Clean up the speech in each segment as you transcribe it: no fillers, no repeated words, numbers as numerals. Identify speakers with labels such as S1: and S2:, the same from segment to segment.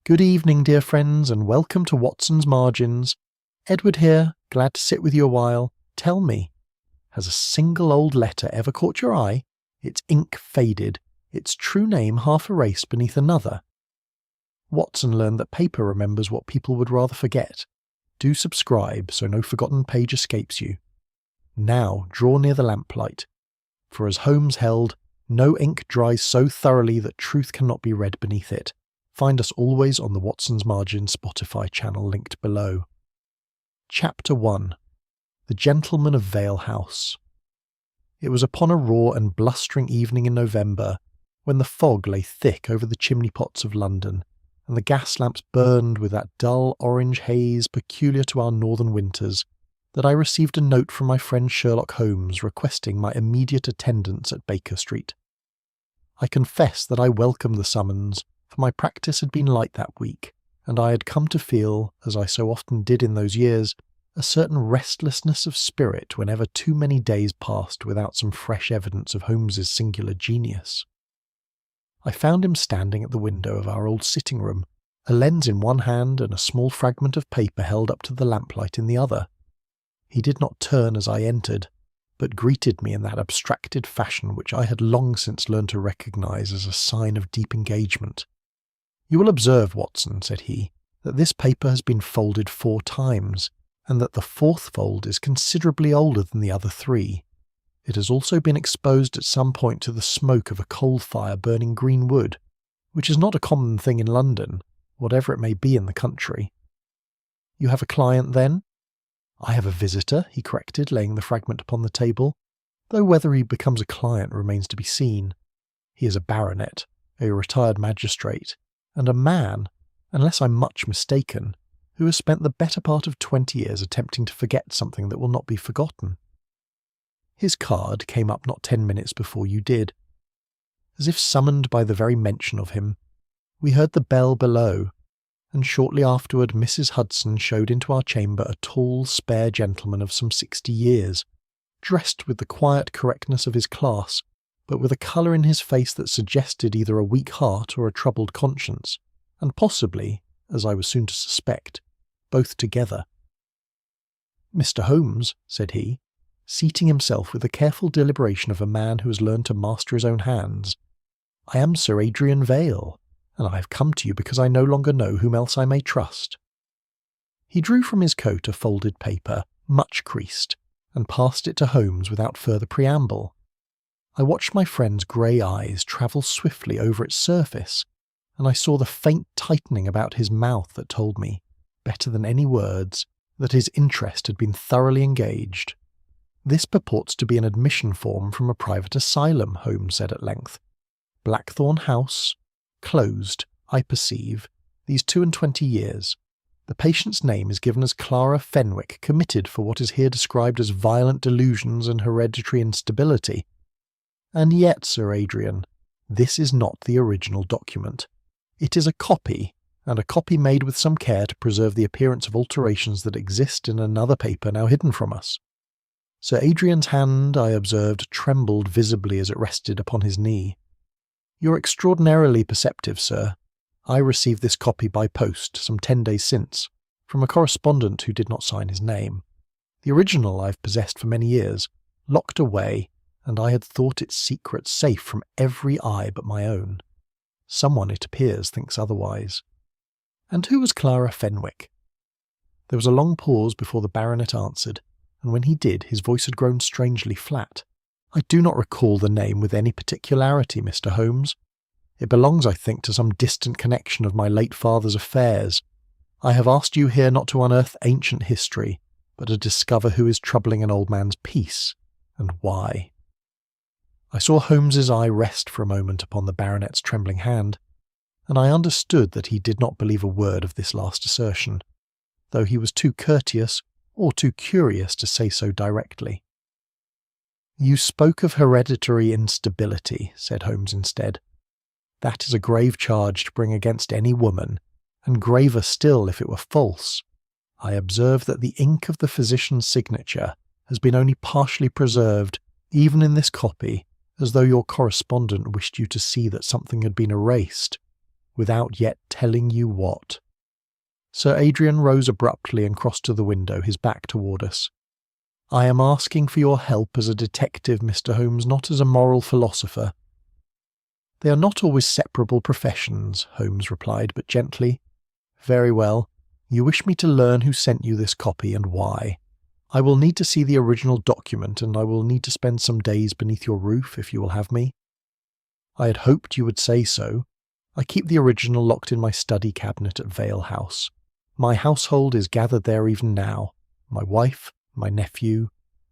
S1: Good evening, dear friends, and welcome to Watson's Margins. Edward here, glad to sit with you a while. Tell me, has a single old letter ever caught your eye? Its ink faded, its true name half erased beneath another. Watson learned that paper remembers what people would rather forget. Do subscribe so no forgotten page escapes you. Now draw near the lamplight, for as Holmes held, no ink dries so thoroughly that truth cannot be read beneath it. Find us always on the Watson's Margin Spotify channel linked below. Chapter 1. The Gentleman of Vale House. It was upon a raw and blustering evening in November, when the fog lay thick over the chimney pots of London, and the gas lamps burned with that dull orange haze peculiar to our northern winters, that I received a note from my friend Sherlock Holmes requesting my immediate attendance at Baker Street. I confess that I welcomed the summons, for my practice had been light that week, and I had come to feel, as I so often did in those years, a certain restlessness of spirit whenever too many days passed without some fresh evidence of Holmes's singular genius. I found him standing at the window of our old sitting-room, a lens in one hand and a small fragment of paper held up to the lamplight in the other. He did not turn as I entered, but greeted me in that abstracted fashion which I had long since learned to recognise as a sign of deep engagement. "You will observe, Watson," said he, "that this paper has been folded 4 times, and that the 4th fold is considerably older than the other 3. It has also been exposed at some point to the smoke of a coal fire burning green wood, which is not a common thing in London, whatever it may be in the country. You have a client, then?" "I have a visitor," he corrected, laying the fragment upon the table, though whether he becomes a client remains to be seen. "He is a baronet, a retired magistrate, and a man, unless I'm much mistaken, who has spent the better part of 20 years attempting to forget something that will not be forgotten. His card came up not 10 minutes before you did. As if summoned by the very mention of him, we heard the bell below, and shortly afterward Mrs. Hudson showed into our chamber a tall, spare gentleman of some 60 years, dressed with the quiet correctness of his class, but with a colour in his face that suggested either a weak heart or a troubled conscience, and possibly, as I was soon to suspect, both together. "Mr. Holmes," said he, seating himself with the careful deliberation of a man who has learned to master his own hands, "I am Sir Adrian Vale, and I have come to you because I no longer know whom else I may trust." He drew from his coat a folded paper, much creased, and passed it to Holmes without further preamble. I watched my friend's grey eyes travel swiftly over its surface, and I saw the faint tightening about his mouth that told me, better than any words, that his interest had been thoroughly engaged. "This purports to be an admission form from a private asylum," Holmes said at length. "Blackthorn House, closed, I perceive, these 22 years. The patient's name is given as Clara Fenwick, committed for what is here described as violent delusions and hereditary instability. And yet, Sir Adrian, this is not the original document. It is a copy, and a copy made with some care to preserve the appearance of alterations that exist in another paper now hidden from us." Sir Adrian's hand, I observed, trembled visibly as it rested upon his knee. "You're extraordinarily perceptive, sir. I received this copy by post some 10 days since, from a correspondent who did not sign his name. The original I've possessed for many years, locked away, and I had thought its secret safe from every eye but my own. Someone, it appears, thinks otherwise." "And who was Clara Fenwick?" There was a long pause before the baronet answered, and when he did, his voice had grown strangely flat. "I do not recall the name with any particularity, Mr. Holmes. It belongs, I think, to some distant connection of my late father's affairs. I have asked you here not to unearth ancient history, but to discover who is troubling an old man's peace, and why." I saw Holmes's eye rest for a moment upon the baronet's trembling hand, and I understood that he did not believe a word of this last assertion, though he was too courteous or too curious to say so directly. "You spoke of hereditary instability," said Holmes instead. "That is a grave charge to bring against any woman, and graver still if it were false. I observe that the ink of the physician's signature has been only partially preserved, even in this copy, as though your correspondent wished you to see that something had been erased. without yet telling you what." Sir Adrian rose abruptly and crossed to the window, his back toward us. "I am asking for your help as a detective, Mr. Holmes, not as a moral philosopher." "They are not always separable professions," Holmes replied, but gently. "Very well. You wish me to learn who sent you this copy and why. I will need to see the original document, and I will need to spend some days beneath your roof if you will have me." "I had hoped you would say so. I keep the original locked in my study cabinet at Vale House. My household is gathered there even now. My wife, my nephew,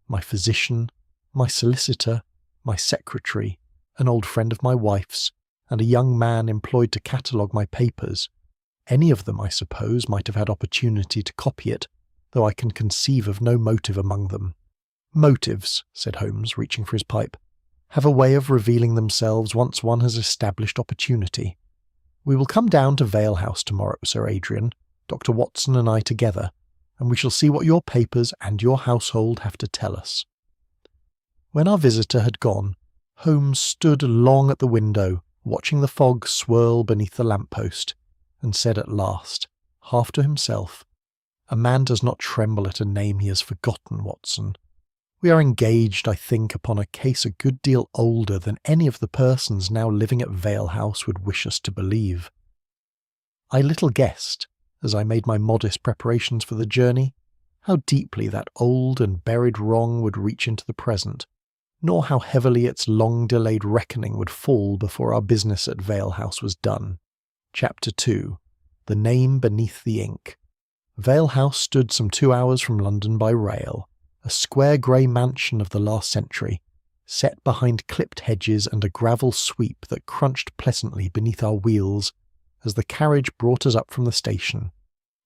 S1: my physician, my solicitor, my secretary, an old friend of my wife's, and a young man employed to catalogue my papers. Any of them, I suppose, might have had opportunity to copy it, though I can conceive of no motive among them." "Motives," said Holmes, reaching for his pipe, "have a way of revealing themselves once one has established opportunity. We will come down to Vale House tomorrow, Sir Adrian, Dr. Watson and I together, and we shall see what your papers and your household have to tell us." When our visitor had gone, Holmes stood long at the window, watching the fog swirl beneath the lamp-post, and said at last, half to himself, "A man does not tremble at a name he has forgotten, Watson. We are engaged, I think, upon a case a good deal older than any of the persons now living at Vale House would wish us to believe." I little guessed, as I made my modest preparations for the journey, how deeply that old and buried wrong would reach into the present, nor how heavily its long-delayed reckoning would fall before our business at Vale House was done. Chapter 2. The Name Beneath the Ink. Vale House stood some 2 hours from London by rail, a square grey mansion of the last century, set behind clipped hedges and a gravel sweep that crunched pleasantly beneath our wheels as the carriage brought us up from the station.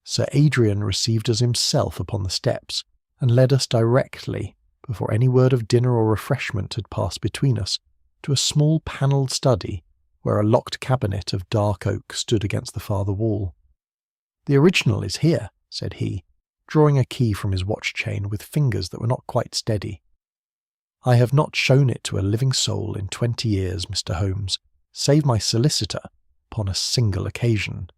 S1: Sir Adrian received us himself upon the steps, and led us directly, before any word of dinner or refreshment had passed between us, to a small panelled study, where a locked cabinet of dark oak stood against the farther wall. "The original is here," said he, drawing a key from his watch-chain with fingers that were not quite steady. "I have not shown it to a living soul in 20 years, Mr. Holmes, save my solicitor, upon a single occasion."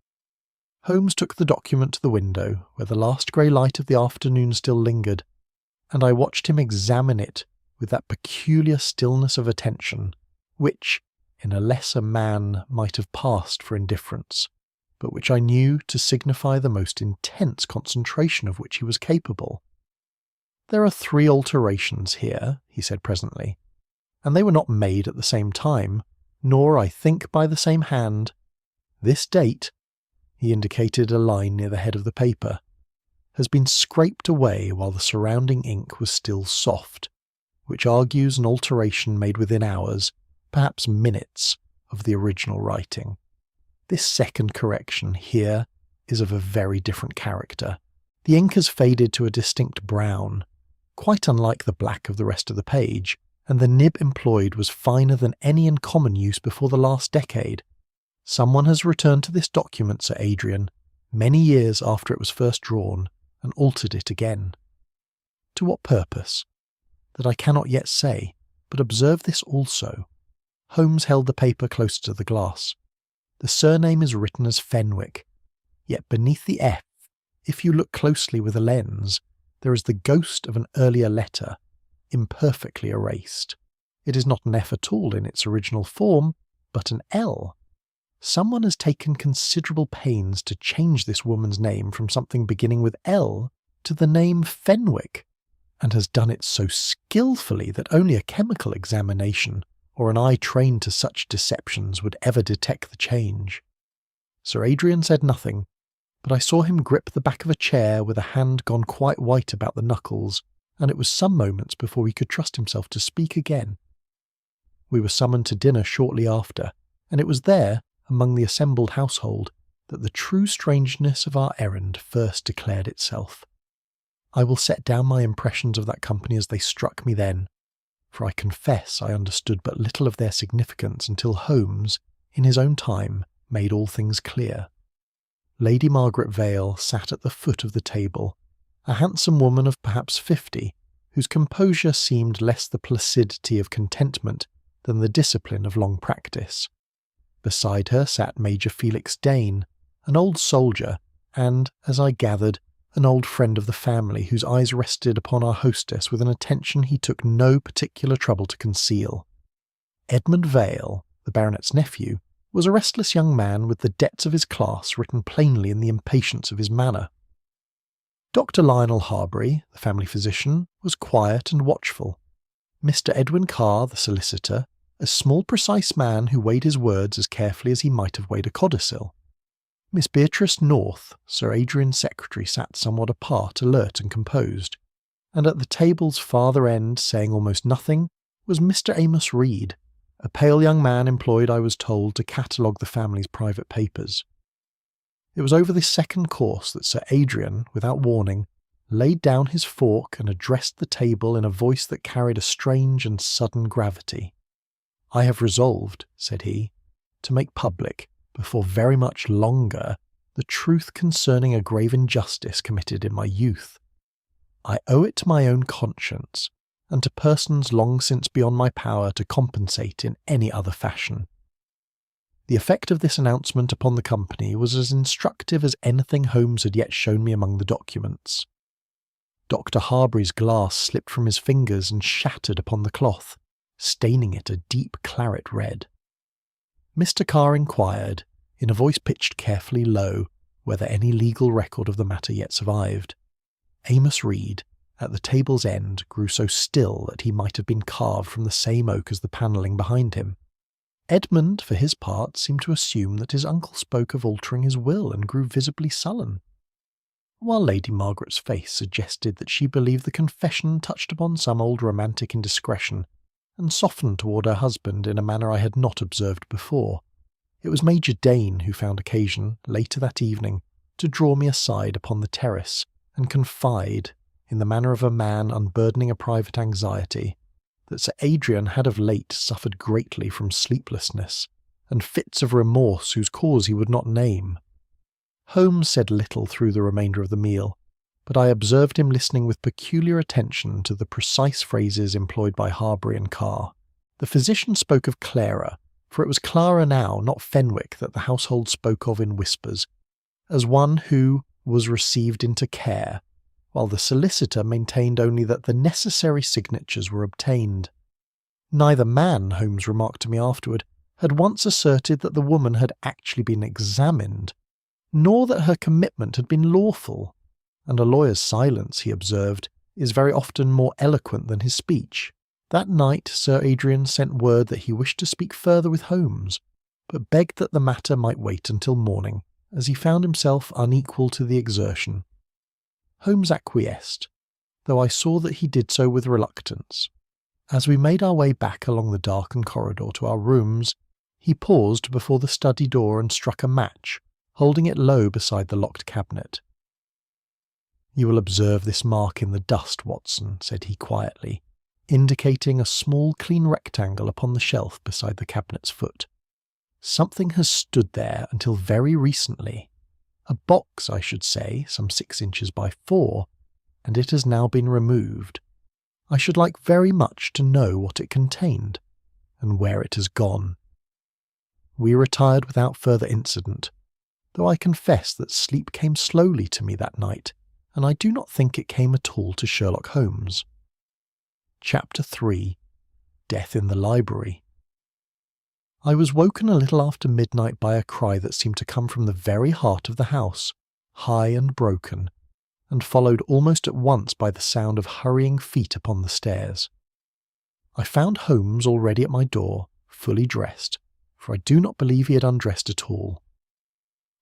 S1: Holmes took the document to the window, where the last grey light of the afternoon still lingered, and I watched him examine it with that peculiar stillness of attention, which, in a lesser man, might have passed for indifference, but which I knew to signify the most intense concentration of which he was capable. "There are 3 alterations here," he said presently, "and they were not made at the same time, nor, I think, by the same hand. This date," he indicated a line near the head of the paper, "has been scraped away while the surrounding ink was still soft, which argues an alteration made within hours, perhaps minutes, of the original writing. This second correction here is of a very different character. The ink has faded to a distinct brown, quite unlike the black of the rest of the page, and the nib employed was finer than any in common use before the last decade. Someone has returned to this document, Sir Adrian, many years after it was first drawn, and altered it again. To what purpose? That I cannot yet say, but observe this also." Holmes held the paper closer to the glass. "The surname is written as Fenwick, yet beneath the F, if you look closely with a lens, there is the ghost of an earlier letter, imperfectly erased. It is not an F at all in its original form, but an L. Someone has taken considerable pains to change this woman's name from something beginning with L to the name Fenwick, and has done it so skillfully that only a chemical examination or an eye trained to such deceptions would ever detect the change." Sir Adrian said nothing, but I saw him grip the back of a chair with a hand gone quite white about the knuckles, and it was some moments before he could trust himself to speak again. We were summoned to dinner shortly after, and it was there, among the assembled household, that the true strangeness of our errand first declared itself. I will set down my impressions of that company as they struck me then, for I confess I understood but little of their significance until Holmes, in his own time, made all things clear. Lady Margaret Vale sat at the foot of the table, a handsome woman of perhaps 50, whose composure seemed less the placidity of contentment than the discipline of long practice. Beside her sat Major Felix Dane, an old soldier, and, as I gathered, an old friend of the family whose eyes rested upon our hostess with an attention he took no particular trouble to conceal. Edmund Vale, the baronet's nephew, was a restless young man with the debts of his class written plainly in the impatience of his manner. Dr. Lionel Harbury, the family physician, was quiet and watchful. Mr. Edwin Carr, the solicitor, a small precise man who weighed his words as carefully as he might have weighed a codicil. Miss Beatrice North, Sir Adrian's secretary, sat somewhat apart, alert and composed, and at the table's farther end, saying almost nothing, was Mr. Amos Reed, a pale young man employed, I was told, to catalogue the family's private papers. It was over this second course that Sir Adrian, without warning, laid down his fork and addressed the table in a voice that carried a strange and sudden gravity. "I have resolved," said he, "to make public, before very much longer, the truth concerning a grave injustice committed in my youth. I owe it to my own conscience, and to persons long since beyond my power to compensate in any other fashion." The effect of this announcement upon the company was as instructive as anything Holmes had yet shown me among the documents. Dr. Harbury's glass slipped from his fingers and shattered upon the cloth, staining it a deep claret red. Mr. Carr inquired, in a voice pitched carefully low, whether any legal record of the matter yet survived. Amos Reed, at the table's end, grew so still that he might have been carved from the same oak as the panelling behind him. Edmund, for his part, seemed to assume that his uncle spoke of altering his will and grew visibly sullen, while Lady Margaret's face suggested that she believed the confession touched upon some old romantic indiscretion, and softened toward her husband in a manner I had not observed before. It was Major Dane who found occasion, later that evening, to draw me aside upon the terrace and confide, in the manner of a man unburdening a private anxiety, that Sir Adrian had of late suffered greatly from sleeplessness, and fits of remorse whose cause he would not name. Holmes said little through the remainder of the meal, but I observed him listening with peculiar attention to the precise phrases employed by Harbury and Carr. The physician spoke of Clara, for it was Clara now, not Fenwick, that the household spoke of in whispers, as one who was received into care, while the solicitor maintained only that the necessary signatures were obtained. Neither man, Holmes remarked to me afterward, had once asserted that the woman had actually been examined, nor that her commitment had been lawful, and a lawyer's silence, he observed, is very often more eloquent than his speech. That night Sir Adrian sent word that he wished to speak further with Holmes, but begged that the matter might wait until morning, as he found himself unequal to the exertion. Holmes acquiesced, though I saw that he did so with reluctance. As we made our way back along the darkened corridor to our rooms, he paused before the study door and struck a match, holding it low beside the locked cabinet. "You will observe this mark in the dust, Watson," said he quietly, indicating a small clean rectangle upon the shelf beside the cabinet's foot. "Something has stood there until very recently. A box, I should say, some 6 inches by 4, and it has now been removed. I should like very much to know what it contained, and where it has gone." We retired without further incident, though I confess that sleep came slowly to me that night, and I do not think it came at all to Sherlock Holmes. Chapter 3. Death in the Library. I was woken a little after midnight by a cry that seemed to come from the very heart of the house, high and broken, and followed almost at once by the sound of hurrying feet upon the stairs. I found Holmes already at my door, fully dressed, for I do not believe he had undressed at all.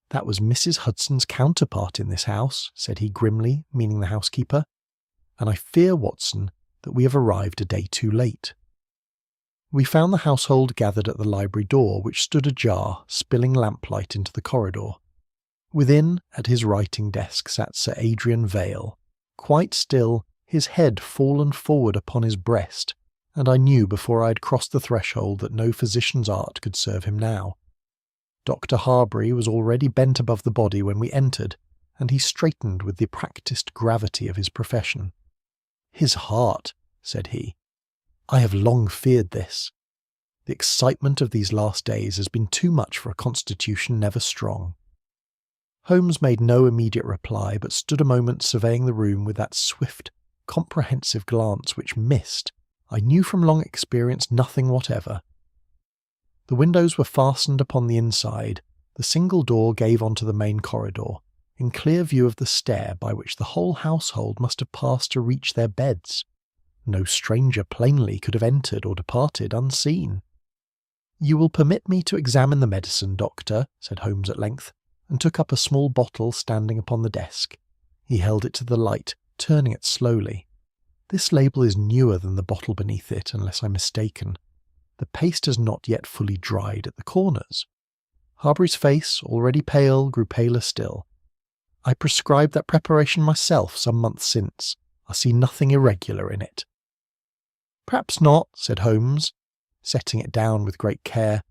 S1: "That was Mrs. Hudson's counterpart in this house," said he grimly, meaning the housekeeper, "and I fear, Watson, that we have arrived a day too late." We found the household gathered at the library door, which stood ajar, spilling lamplight into the corridor. Within, at his writing desk, sat Sir Adrian Vale, quite still, his head fallen forward upon his breast, and I knew before I had crossed the threshold that no physician's art could serve him now. Dr. Harbury was already bent above the body when we entered, and he straightened with the practised gravity of his profession. "His heart," said he. "I have long feared this. The excitement of these last days has been too much for a constitution never strong." Holmes made no immediate reply, but stood a moment surveying the room with that swift, comprehensive glance which missed, I knew from long experience, nothing whatever. The windows were fastened upon the inside. The single door gave onto the main corridor, in clear view of the stair by which the whole household must have passed to reach their beds. No stranger plainly could have entered or departed unseen. "You will permit me to examine the medicine, doctor," said Holmes at length, and took up a small bottle standing upon the desk. He held it to the light, turning it slowly. "This label is newer than the bottle beneath it, unless I'm mistaken. The paste has not yet fully dried at the corners." Harbury's face, already pale, grew paler still. "I prescribed that preparation myself some months since. I see nothing irregular in it." "Perhaps not," said Holmes, setting it down with great care,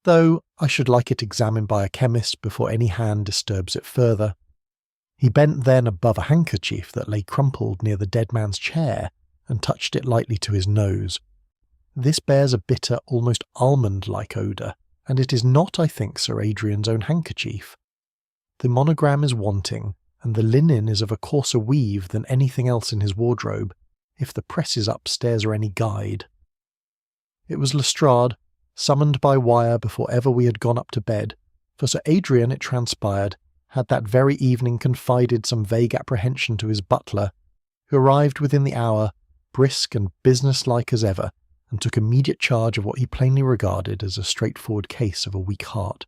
S1: "though I should like it examined by a chemist before any hand disturbs it further." He bent then above a handkerchief that lay crumpled near the dead man's chair and touched it lightly to his nose. "This bears a bitter, almost almond-like odour, and it is not, I think, Sir Adrian's own handkerchief. The monogram is wanting, and the linen is of a coarser weave than anything else in his wardrobe, if the presses upstairs are any guide." It was Lestrade, summoned by wire before ever we had gone up to bed, for Sir Adrian, it transpired, had that very evening confided some vague apprehension to his butler, who arrived within the hour, brisk and business-like as ever, and took immediate charge of what he plainly regarded as a straightforward case of a weak heart.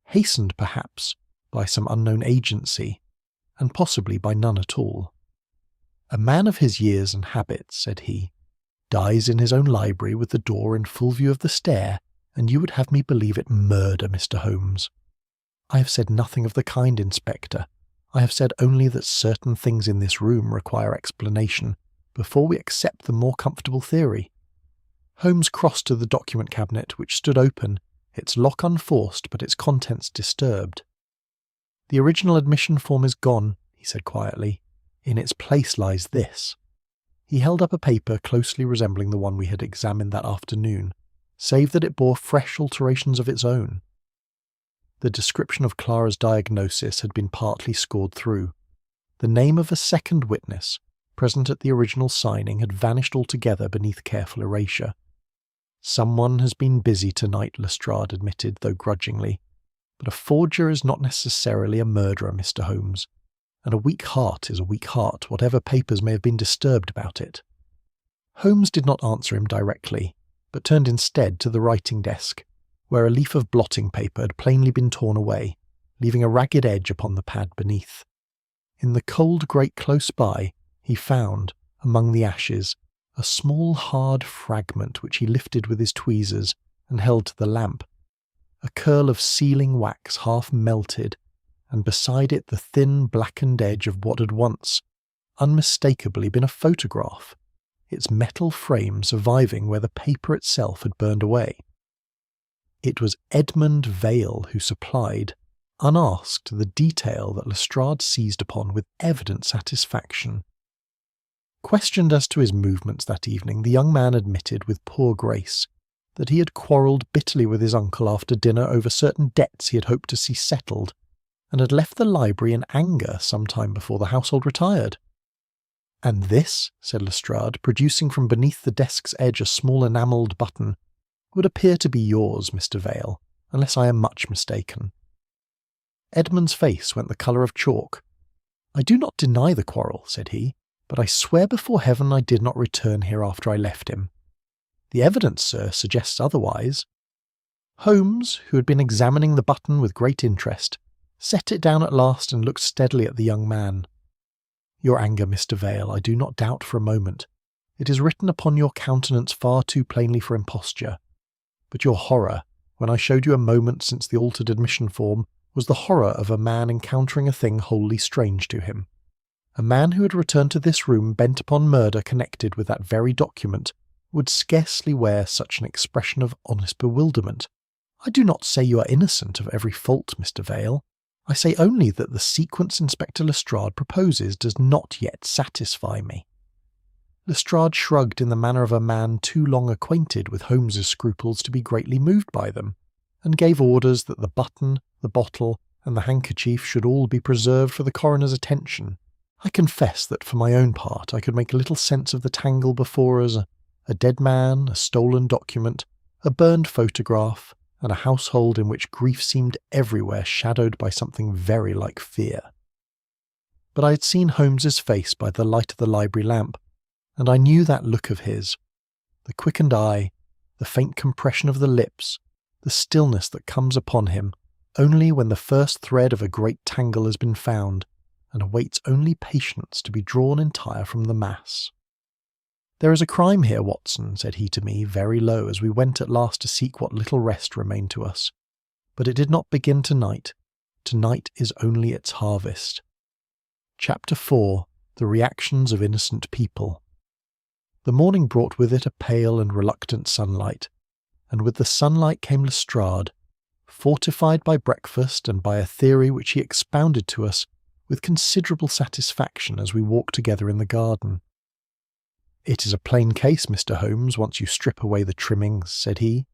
S1: Hastened, perhaps, by some unknown agency, and possibly by none at all. "A man of his years and habits," said he, "dies in his own library with the door in full view of the stair, and you would have me believe it murder, Mr. Holmes." "I have said nothing of the kind, Inspector. I have said only that certain things in this room require explanation before we accept the more comfortable theory." Holmes crossed to the document cabinet, which stood open, its lock unforced but its contents disturbed. "The original admission form is gone," he said quietly. "In its place lies this." He held up a paper closely resembling the one we had examined that afternoon, save that it bore fresh alterations of its own. The description of Clara's diagnosis had been partly scored through. The name of a second witness, present at the original signing, had vanished altogether beneath careful erasure. "Someone has been busy tonight," Lestrade admitted, though grudgingly. "But a forger is not necessarily a murderer, Mr. Holmes, and a weak heart is a weak heart, whatever papers may have been disturbed about it." Holmes did not answer him directly, but turned instead to the writing desk, where a leaf of blotting paper had plainly been torn away, leaving a ragged edge upon the pad beneath. In the cold grate close by, he found, among the ashes, a small hard fragment which he lifted with his tweezers and held to the lamp, a curl of sealing wax half melted, and beside it the thin blackened edge of what had once, unmistakably, been a photograph, its metal frame surviving where the paper itself had burned away. It was Edmund Vale who supplied, unasked, the detail that Lestrade seized upon with evident satisfaction. Questioned as to his movements that evening, the young man admitted with poor grace that he had quarrelled bitterly with his uncle after dinner over certain debts he had hoped to see settled, and had left the library in anger some time before the household retired. "And this," said Lestrade, producing from beneath the desk's edge a small enamelled button, "would appear to be yours, Mr. Vale, unless I am much mistaken." Edmund's face went the colour of chalk. "I do not deny the quarrel," said he, "but I swear before heaven I did not return here after I left him. The evidence, sir, suggests otherwise." Holmes, who had been examining the button with great interest, set it down at last and looked steadily at the young man. "Your anger, Mr. Vale, I do not doubt for a moment. It is written upon your countenance far too plainly for imposture. But your horror, when I showed you a moment since the altered admission form, was the horror of a man encountering a thing wholly strange to him. A man who had returned to this room bent upon murder connected with that very document would scarcely wear such an expression of honest bewilderment. I do not say you are innocent of every fault, Mr. Vale. I say only that the sequence Inspector Lestrade proposes does not yet satisfy me." Lestrade shrugged in the manner of a man too long acquainted with Holmes's scruples to be greatly moved by them, and gave orders that the button, the bottle, and the handkerchief should all be preserved for the coroner's attention. I confess that for my own part I could make little sense of the tangle before us: a dead man, a stolen document, a burned photograph, and a household in which grief seemed everywhere shadowed by something very like fear. But I had seen Holmes's face by the light of the library lamp, and I knew that look of his, the quickened eye, the faint compression of the lips, the stillness that comes upon him only when the first thread of a great tangle has been found, and awaits only patience to be drawn entire from the mass. "There is a crime here, Watson," said he to me very low as we went at last to seek what little rest remained to us. "But it did not begin tonight. Tonight is only its harvest." Chapter 4. The Reactions of Innocent People. The morning brought with it a pale and reluctant sunlight, and with the sunlight came Lestrade, fortified by breakfast and by a theory which he expounded to us with considerable satisfaction as we walked together in the garden. "It is a plain case, Mr. Holmes, once you strip away the trimmings," said he.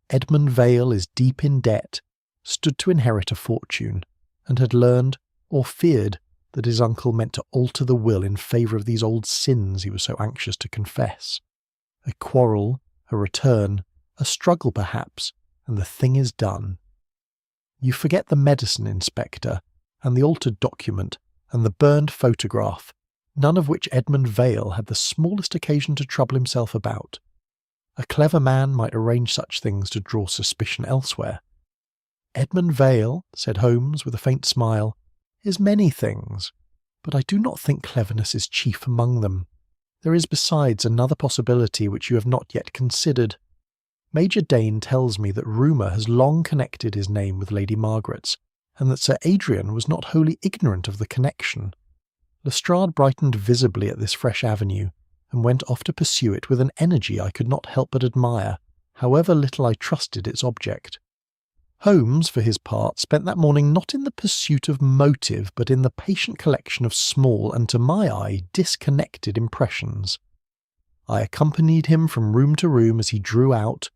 S1: "Edmund Vale is deep in debt, stood to inherit a fortune, and had learned, or feared, that his uncle meant to alter the will in favour of these old sins he was so anxious to confess. A quarrel, a return, a struggle perhaps, and the thing is done. You forget the medicine inspector, and the altered document, and the burned photograph, none of which Edmund Vale had the smallest occasion to trouble himself about. A clever man might arrange such things to draw suspicion elsewhere." "Edmund Vale," said Holmes with a faint smile, "is many things, but I do not think cleverness is chief among them. There is besides another possibility which you have not yet considered. Major Dane tells me that rumour has long connected his name with Lady Margaret's, and that Sir Adrian was not wholly ignorant of the connection." Lestrade brightened visibly at this fresh avenue, and went off to pursue it with an energy I could not help but admire, however little I trusted its object. Holmes, for his part, spent that morning not in the pursuit of motive, but in the patient collection of small and, to my eye, disconnected impressions. I accompanied him from room to room as he drew out,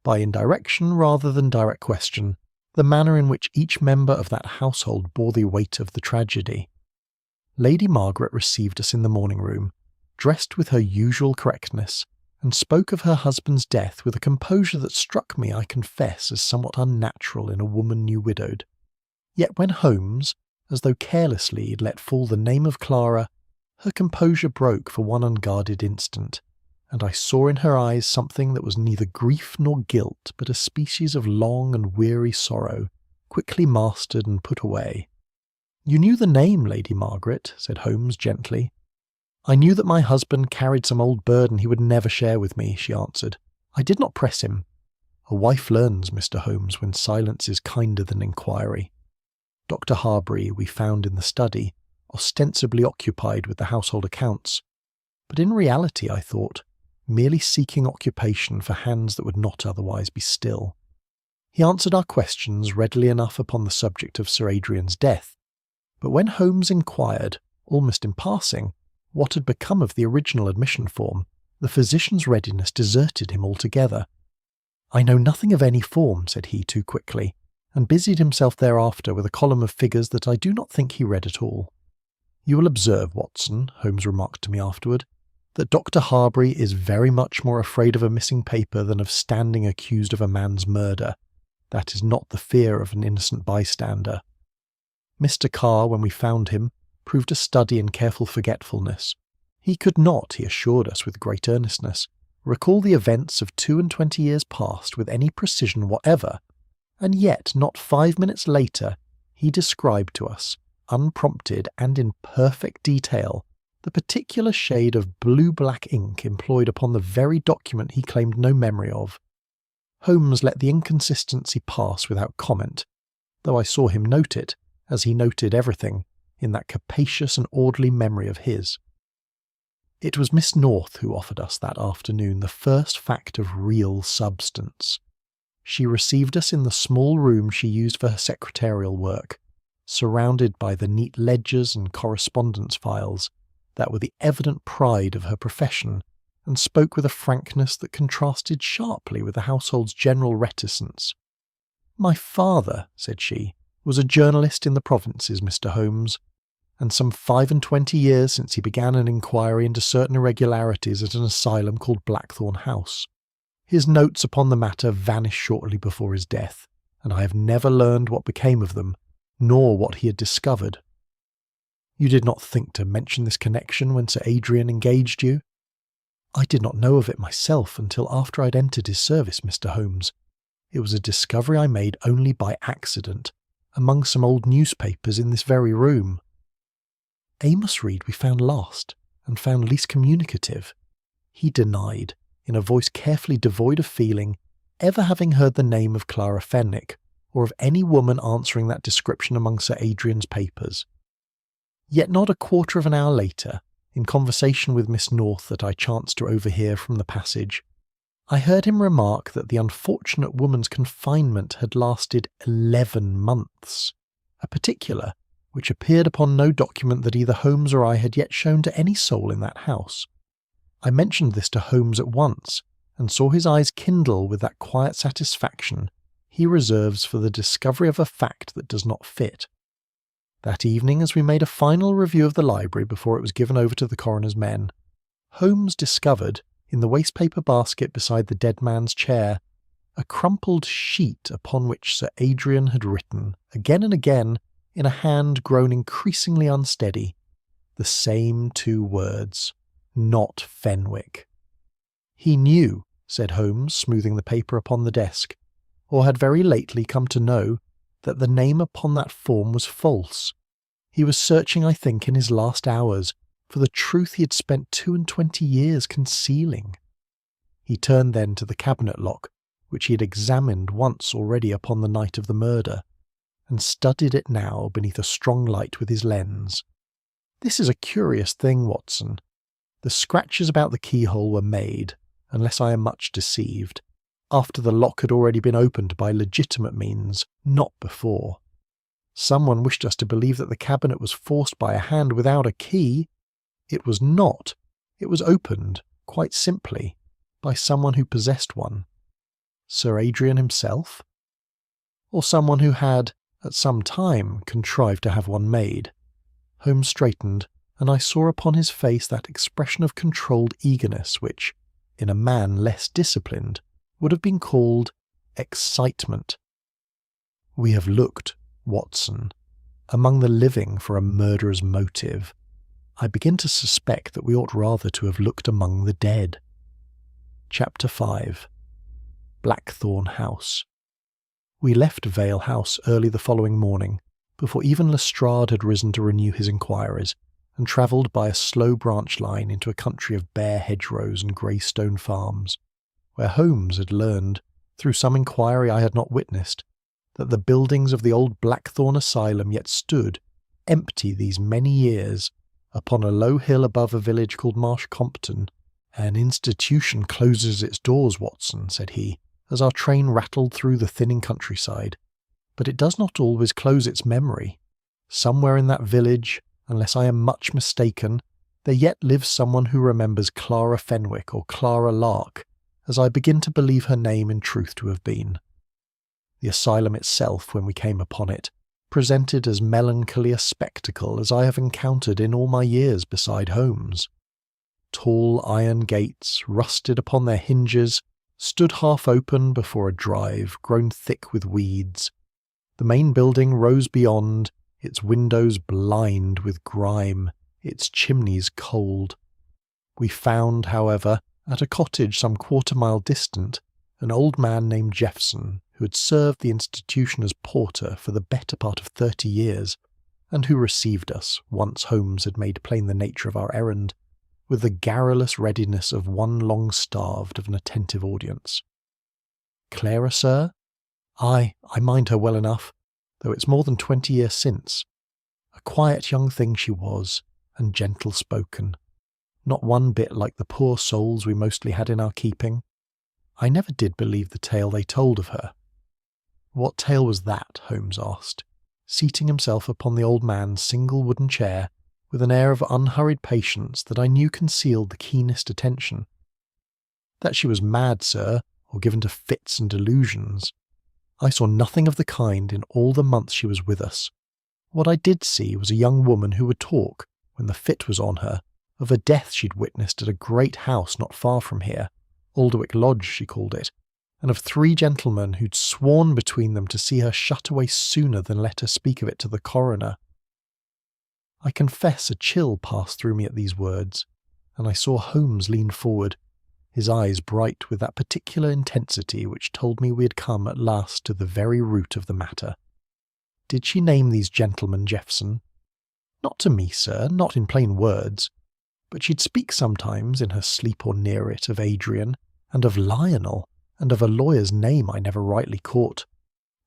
S1: by indirection rather than direct question, the manner in which each member of that household bore the weight of the tragedy. Lady Margaret received us in the morning-room, dressed with her usual correctness, and spoke of her husband's death with a composure that struck me, I confess, as somewhat unnatural in a woman new widowed. Yet when Holmes, as though carelessly, had let fall the name of Clara, her composure broke for one unguarded instant, and I saw in her eyes something that was neither grief nor guilt, but a species of long and weary sorrow, quickly mastered and put away. "You knew the name, Lady Margaret," said Holmes gently. "I knew that my husband carried some old burden he would never share with me," she answered. "I did not press him. A wife learns, Mr. Holmes, when silence is kinder than inquiry. Dr. Harbury we found in the study, ostensibly occupied with the household accounts, but in reality, I thought, merely seeking occupation for hands that would not otherwise be still. He answered our questions readily enough upon the subject of Sir Adrian's death, but when Holmes inquired, almost in passing, what had become of the original admission form, the physician's readiness deserted him altogether. "I know nothing of any form," said he too quickly, and busied himself thereafter with a column of figures that I do not think he read at all. "You will observe, Watson," Holmes remarked to me afterward, "that Dr. Harbury is very much more afraid of a missing paper than of standing accused of a man's murder. That is not the fear of an innocent bystander. Mr. Carr, when we found him, proved a study in careful forgetfulness. He could not, he assured us with great earnestness, recall the events of 22 years past with any precision whatever, and yet not 5 minutes later he described to us, unprompted and in perfect detail, the particular shade of blue-black ink employed upon the very document he claimed no memory of. Holmes let the inconsistency pass without comment, though I saw him note it, as he noted everything, in that capacious and orderly memory of his. It was Miss North who offered us that afternoon the first fact of real substance. She received us in the small room she used for her secretarial work, surrounded by the neat ledgers and correspondence files, that were the evident pride of her profession, and spoke with a frankness that contrasted sharply with the household's general reticence. "My father," said she, "was a journalist in the provinces, Mr. Holmes, and some 25 years since he began an inquiry into certain irregularities at an asylum called Blackthorn House. His notes upon the matter vanished shortly before his death, and I have never learned what became of them, nor what he had discovered." "You did not think to mention this connection when Sir Adrian engaged you?" "I did not know of it myself until after I'd entered his service, Mr. Holmes. It was a discovery I made only by accident, among some old newspapers in this very room." Amos Reed we found last, and found least communicative. He denied, in a voice carefully devoid of feeling, ever having heard the name of Clara Fenwick, or of any woman answering that description among Sir Adrian's papers. Yet not a quarter of an hour later, in conversation with Miss North that I chanced to overhear from the passage, I heard him remark that the unfortunate woman's confinement had lasted 11 months, a particular which appeared upon no document that either Holmes or I had yet shown to any soul in that house. I mentioned this to Holmes at once, and saw his eyes kindle with that quiet satisfaction he reserves for the discovery of a fact that does not fit. That evening, as we made a final review of the library before it was given over to the coroner's men, Holmes discovered, in the wastepaper basket beside the dead man's chair, a crumpled sheet upon which Sir Adrian had written, again and again, in a hand grown increasingly unsteady, the same 2 words, "Not Fenwick." "He knew," said Holmes, smoothing the paper upon the desk, "or had very lately come to know, that the name upon that form was false. He was searching, I think, in his last hours, for the truth he had spent 22 years concealing." He turned then to the cabinet lock, which he had examined once already upon the night of the murder, and studied it now beneath a strong light with his lens. "This is a curious thing, Watson. The scratches about the keyhole were made, unless I am much deceived, after the lock had already been opened by legitimate means, not before. Someone wished us to believe that the cabinet was forced by a hand without a key. It was not. It was opened, quite simply, by someone who possessed one. Sir Adrian himself? Or someone who had, at some time, contrived to have one made?" Holmes straightened, and I saw upon his face that expression of controlled eagerness which, in a man less disciplined, would have been called excitement. "We have looked, Watson, among the living for a murderer's motive. I begin to suspect that we ought rather to have looked among the dead." Chapter 5. Blackthorn House. We left Vale House early the following morning, before even Lestrade had risen to renew his inquiries, and travelled by a slow branch line into a country of bare hedgerows and grey stone farms, where Holmes had learned, through some inquiry I had not witnessed, that the buildings of the old Blackthorn Asylum yet stood, empty these many years, upon a low hill above a village called Marsh Compton. "An institution closes its doors, Watson," said he, as our train rattled through the thinning countryside, "but it does not always close its memory. Somewhere in that village, unless I am much mistaken, there yet lives someone who remembers Clara Fenwick or Clara Lark, as I begin to believe her name in truth to have been." The asylum itself, when we came upon it, presented as melancholy a spectacle as I have encountered in all my years beside Holmes. Tall iron gates, rusted upon their hinges, stood half open before a drive grown thick with weeds. The main building rose beyond, its windows blind with grime, its chimneys cold. We found, however, at a cottage some quarter-mile distant, an old man named Jeffson, who had served the institution as porter for the better part of 30 years, and who received us, once Holmes had made plain the nature of our errand, with the garrulous readiness of one long starved of an attentive audience. "Clara, sir? Ay, I mind her well enough, though it's more than 20 years since. A quiet young thing she was, and gentle-spoken. Not one bit like the poor souls we mostly had in our keeping. I never did believe the tale they told of her." "What tale was that?" Holmes asked, seating himself upon the old man's single wooden chair, with an air of unhurried patience that I knew concealed the keenest attention. That she was mad, sir, or given to fits and delusions, I saw nothing of the kind in all the months she was with us. What I did see was a young woman who would talk, when the fit was on her, of a death she'd witnessed at a great house not far from here, Alderwick Lodge she called it, and of 3 gentlemen who'd sworn between them to see her shut away sooner than let her speak of it to the coroner. I confess a chill passed through me at these words, and I saw Holmes lean forward, his eyes bright with that particular intensity which told me we had come at last to the very root of the matter. Did she name these gentlemen, Jeffson? Not to me, sir, not in plain words, but she'd speak sometimes, in her sleep or near it, of Adrian, and of Lionel, and of a lawyer's name I never rightly caught,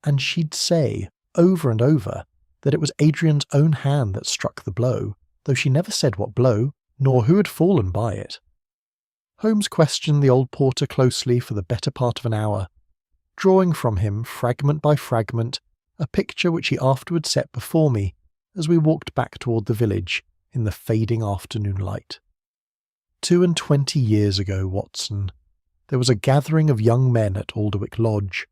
S1: and she'd say, over and over, that it was Adrian's own hand that struck the blow, though she never said what blow, nor who had fallen by it. Holmes questioned the old porter closely for the better part of an hour, drawing from him, fragment by fragment, a picture which he afterwards set before me as we walked back toward the village in the fading afternoon light. 22 years ago, Watson, there was a gathering of young men at Alderwick Lodge,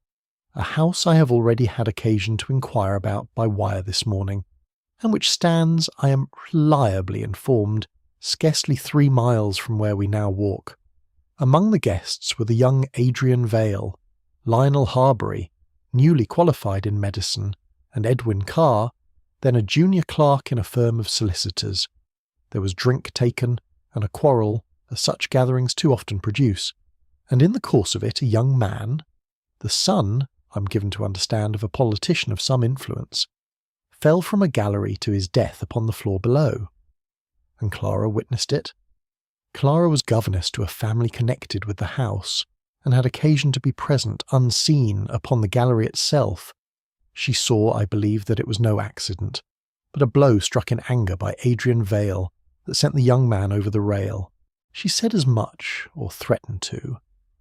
S1: a house I have already had occasion to inquire about by wire this morning, and which stands, I am reliably informed, scarcely 3 miles from where we now walk. Among the guests were the young Adrian Vale, Lionel Harbury, newly qualified in medicine, and Edwin Carr, then a junior clerk in a firm of solicitors. There was drink taken, and a quarrel, as such gatherings too often produce, and in the course of it a young man, the son, I'm given to understand, of a politician of some influence, fell from a gallery to his death upon the floor below. And Clara witnessed it. Clara was governess to a family connected with the house, and had occasion to be present unseen upon the gallery itself. She saw, I believe, that it was no accident, but a blow struck in anger by Adrian Vale that sent the young man over the rail. She said as much, or threatened to,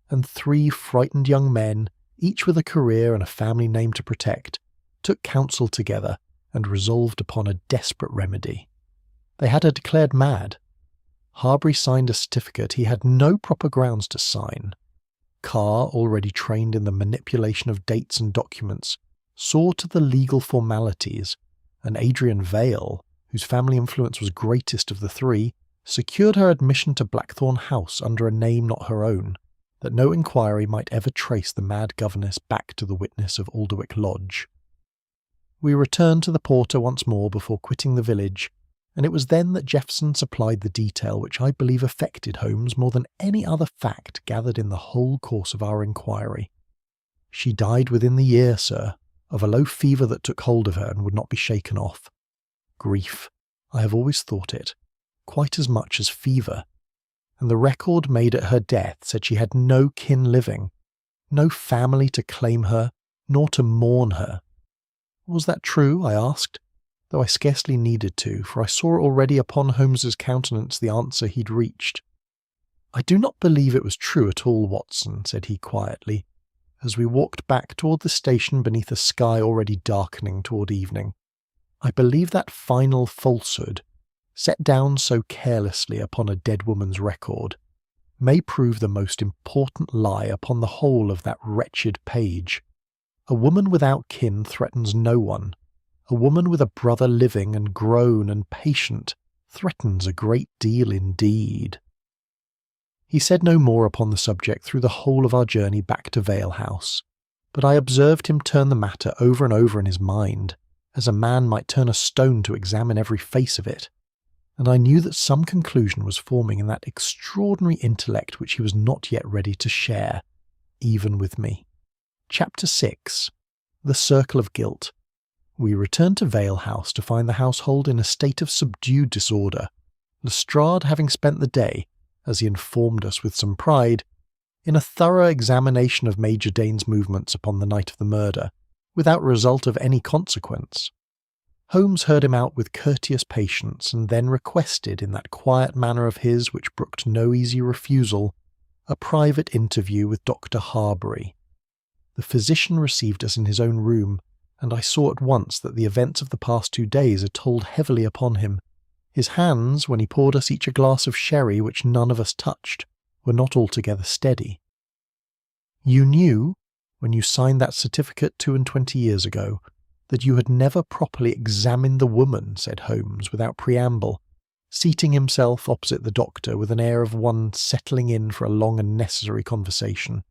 S1: and 3 frightened young men, each with a career and a family name to protect, took counsel together and resolved upon a desperate remedy. They had her declared mad. Harbury signed a certificate he had no proper grounds to sign. Carr, already trained in the manipulation of dates and documents, saw to the legal formalities, and Adrian Vale, whose family influence was greatest of the 3, secured her admission to Blackthorn House under a name not her own, that no inquiry might ever trace the mad governess back to the witness of Alderwick Lodge. We returned to the porter once more before quitting the village, and it was then that Jeffson supplied the detail which I believe affected Holmes more than any other fact gathered in the whole course of our inquiry. She died within the year, sir, of a low fever that took hold of her and would not be shaken off. Grief, I have always thought it, quite as much as fever, and the record made at her death said she had no kin living, no family to claim her, nor to mourn her. Was that true, I asked, though I scarcely needed to, for I saw already upon Holmes's countenance the answer he'd reached. I do not believe it was true at all, Watson, said he quietly, as we walked back toward the station beneath a sky already darkening toward evening. I believe that final falsehood, set down so carelessly upon a dead woman's record, may prove the most important lie upon the whole of that wretched page. A woman without kin threatens no one. A woman with a brother living and grown and patient threatens a great deal indeed. He said no more upon the subject through the whole of our journey back to Vale House, but I observed him turn the matter over and over in his mind, as a man might turn a stone to examine every face of it, and I knew that some conclusion was forming in that extraordinary intellect which he was not yet ready to share, even with me. Chapter 6. The Circle of Guilt. We returned to Vale House to find the household in a state of subdued disorder, Lestrade having spent the day, as he informed us with some pride, in a thorough examination of Major Dane's movements upon the night of the murder, without result of any consequence. Holmes heard him out with courteous patience, and then requested, in that quiet manner of his which brooked no easy refusal, a private interview with Dr. Harbury. The physician received us in his own room, and I saw at once that the events of the past 2 days had told heavily upon him. His hands, when he poured us each a glass of sherry which none of us touched, were not altogether steady. You knew, when you signed that certificate 22 years ago, that you had never properly examined the woman, said Holmes without preamble, seating himself opposite the doctor with an air of one settling in for a long and necessary conversation.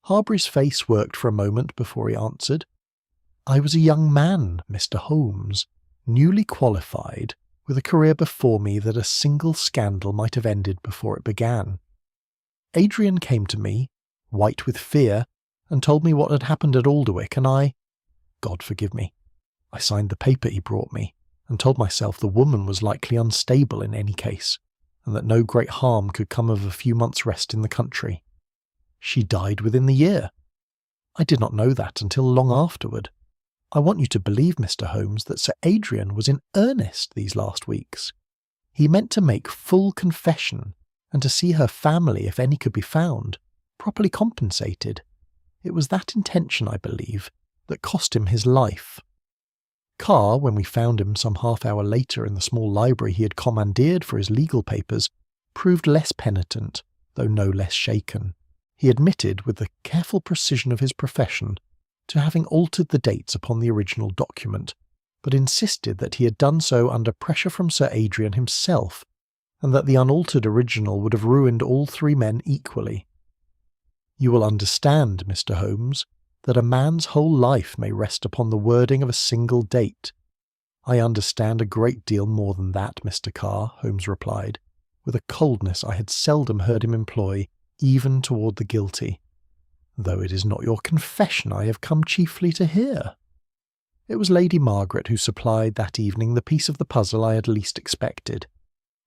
S1: Harbury's face worked for a moment before he answered. I was a young man, Mr. Holmes, newly qualified, with a career before me that a single scandal might have ended before it began. Adrian came to me, white with fear, and told me what had happened at Alderwick, and I, God forgive me, I signed the paper he brought me, and told myself the woman was likely unstable in any case, and that no great harm could come of a few months' rest in the country. She died within the year. I did not know that until long afterward. I want you to believe, Mr. Holmes, that Sir Adrian was in earnest these last weeks. He meant to make full confession, and to see her family, if any could be found, properly compensated. It was that intention, I believe, that cost him his life. Carr, when we found him some half-hour later in the small library he had commandeered for his legal papers, proved less penitent, though no less shaken. He admitted, with the careful precision of his profession, to having altered the dates upon the original document, but insisted that he had done so under pressure from Sir Adrian himself, and that the unaltered original would have ruined all three men equally. You will understand, Mr. Holmes, that a man's whole life may rest upon the wording of a single date. I understand a great deal more than that, Mr. Carr, Holmes replied, with a coldness I had seldom heard him employ, even toward the guilty. Though it is not your confession I have come chiefly to hear. It was Lady Margaret who supplied that evening the piece of the puzzle I had least expected.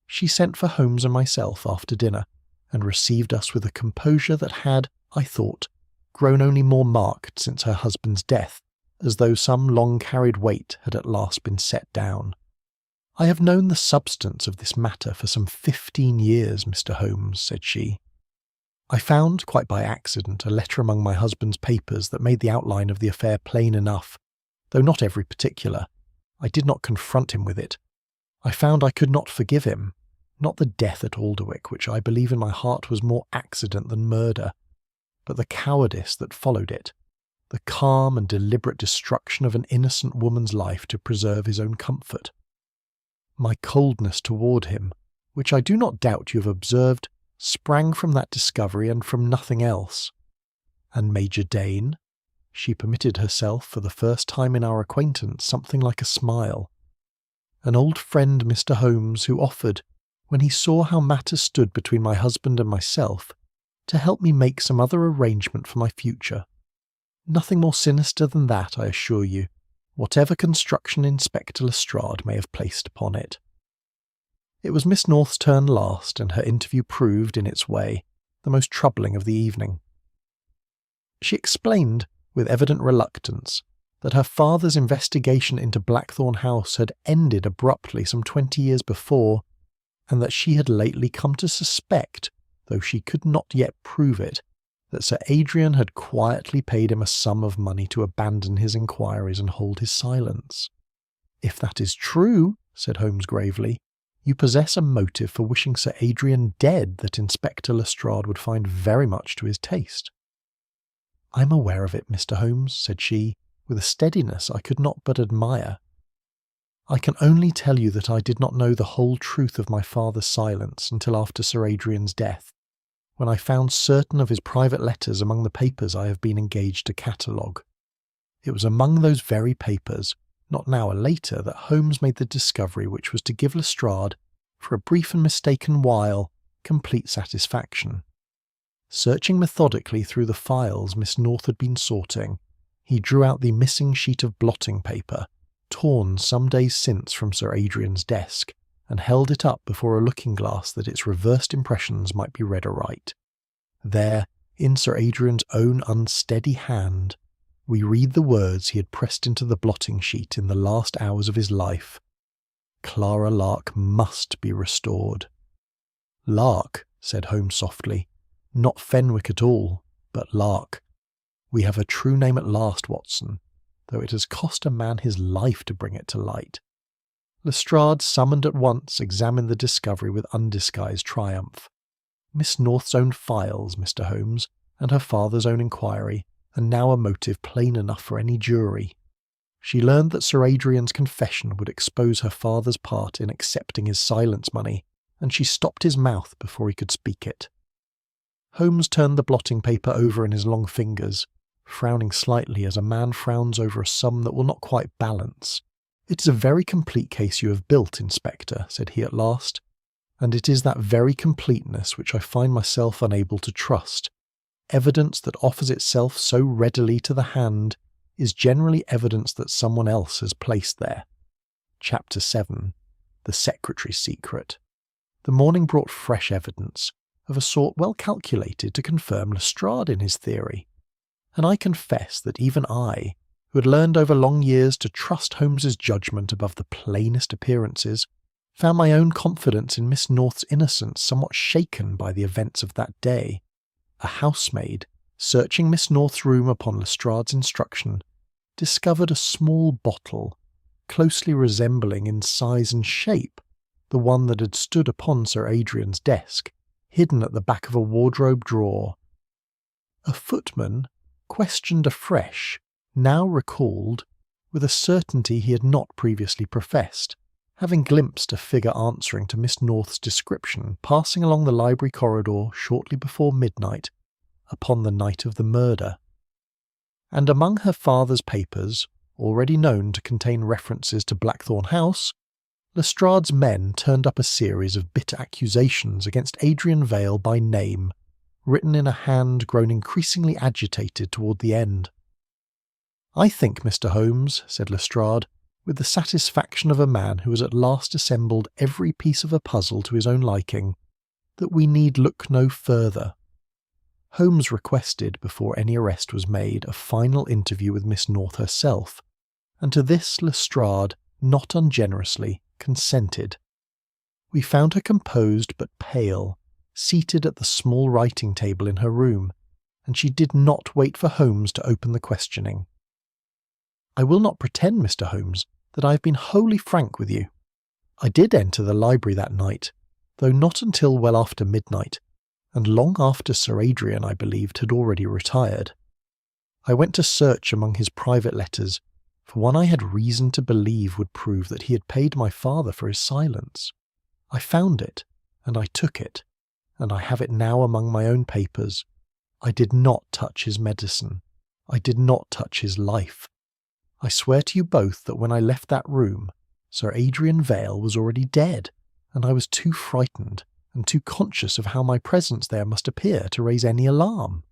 S1: She sent for Holmes and myself after dinner, and received us with a composure that had, I thought, grown only more marked since her husband's death, as though some long-carried weight had at last been set down. I have known the substance of this matter for some 15 years, Mr. Holmes, said she. I found, quite by accident, a letter among my husband's papers that made the outline of the affair plain enough, though not every particular. I did not confront him with it. I found I could not forgive him, not the death at Alderwick, which I believe in my heart was more accident than murder, but the cowardice that followed it, the calm and deliberate destruction of an innocent woman's life to preserve his own comfort. My coldness toward him, which I do not doubt you have observed, sprang from that discovery and from nothing else. And Major Dane? She permitted herself, for the first time in our acquaintance, something like a smile. An old friend, Mr. Holmes, who offered, when he saw how matters stood between my husband and myself, to help me make some other arrangement for my future. Nothing more sinister than that, I assure you, whatever construction Inspector Lestrade may have placed upon it. It was Miss North's turn last, and her interview proved, in its way, the most troubling of the evening. She explained, with evident reluctance, that her father's investigation into Blackthorn House had ended abruptly some 20 years before, and that she had lately come to suspect, though she could not yet prove it, that Sir Adrian had quietly paid him a sum of money to abandon his inquiries and hold his silence. If that is true, said Holmes gravely, you possess a motive for wishing Sir Adrian dead that Inspector Lestrade would find very much to his taste. I am aware of it, Mr. Holmes, said she, with a steadiness I could not but admire. I can only tell you that I did not know the whole truth of my father's silence until after Sir Adrian's death, when I found certain of his private letters among the papers I have been engaged to catalogue. It was among those very papers, not an hour later, that Holmes made the discovery which was to give Lestrade, for a brief and mistaken while, complete satisfaction. Searching methodically through the files Miss North had been sorting, he drew out the missing sheet of blotting paper, torn some days since from Sir Adrian's desk, and held it up before a looking-glass that its reversed impressions might be read aright. There, in Sir Adrian's own unsteady hand, we read the words he had pressed into the blotting sheet in the last hours of his life. Clara Lark must be restored. Lark, said Holmes softly, not Fenwick at all, but Lark. We have a true name at last, Watson, though it has cost a man his life to bring it to light. Lestrade, summoned at once, examined the discovery with undisguised triumph. Miss North's own files, Mr. Holmes, and her father's own inquiry, are now a motive plain enough for any jury. She learned that Sir Adrian's confession would expose her father's part in accepting his silence money, and she stopped his mouth before he could speak it. Holmes turned the blotting paper over in his long fingers, frowning slightly as a man frowns over a sum that will not quite balance. "It is a very complete case you have built, Inspector," said he at last, "and it is that very completeness which I find myself unable to trust. Evidence that offers itself so readily to the hand is generally evidence that someone else has placed there." Chapter 7. The Secretary's Secret. The morning brought fresh evidence, of a sort well calculated to confirm Lestrade in his theory, and I confess that even I, who had learned over long years to trust Holmes's judgment above the plainest appearances, found my own confidence in Miss North's innocence somewhat shaken by the events of that day. A housemaid, searching Miss North's room upon Lestrade's instruction, discovered a small bottle, closely resembling in size and shape the one that had stood upon Sir Adrian's desk, hidden at the back of a wardrobe drawer. A footman, questioned afresh, now recalled, with a certainty he had not previously professed, having glimpsed a figure answering to Miss North's description passing along the library corridor shortly before midnight upon the night of the murder. And among her father's papers, already known to contain references to Blackthorn House, Lestrade's men turned up a series of bitter accusations against Adrian Vale by name, written in a hand grown increasingly agitated toward the end. "I think, Mr. Holmes," said Lestrade, with the satisfaction of a man who has at last assembled every piece of a puzzle to his own liking, "that we need look no further." Holmes requested, before any arrest was made, a final interview with Miss North herself, and to this Lestrade, not ungenerously, consented. We found her composed but pale, seated at the small writing table in her room, and she did not wait for Holmes to open the questioning. "I will not pretend, Mr. Holmes, that I have been wholly frank with you. I did enter the library that night, though not until well after midnight, and long after Sir Adrian, I believed, had already retired. I went to search among his private letters for one I had reason to believe would prove that he had paid my father for his silence. I found it, and I took it, and I have it now among my own papers. I did not touch his medicine. I did not touch his life. I swear to you both that when I left that room, Sir Adrian Vale was already dead, and I was too frightened and too conscious of how my presence there must appear to raise any alarm."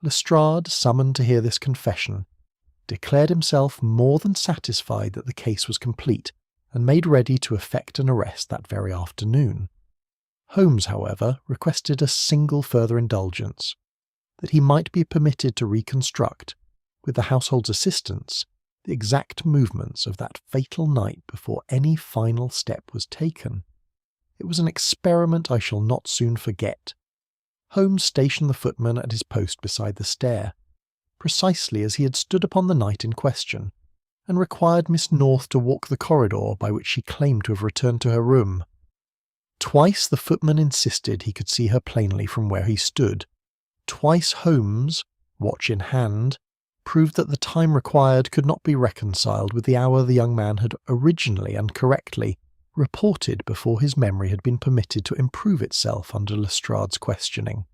S1: Lestrade, summoned to hear this confession, declared himself more than satisfied that the case was complete, and made ready to effect an arrest that very afternoon. Holmes, however, requested a single further indulgence, that he might be permitted to reconstruct, with the household's assistance, the exact movements of that fatal night before any final step was taken. It was an experiment I shall not soon forget. Holmes stationed the footman at his post beside the stair, precisely as he had stood upon the night in question, and required Miss North to walk the corridor by which she claimed to have returned to her room. Twice the footman insisted he could see her plainly from where he stood. Twice Holmes, watch in hand, proved that the time required could not be reconciled with the hour the young man had originally and correctly reported before his memory had been permitted to improve itself under Lestrade's questioning.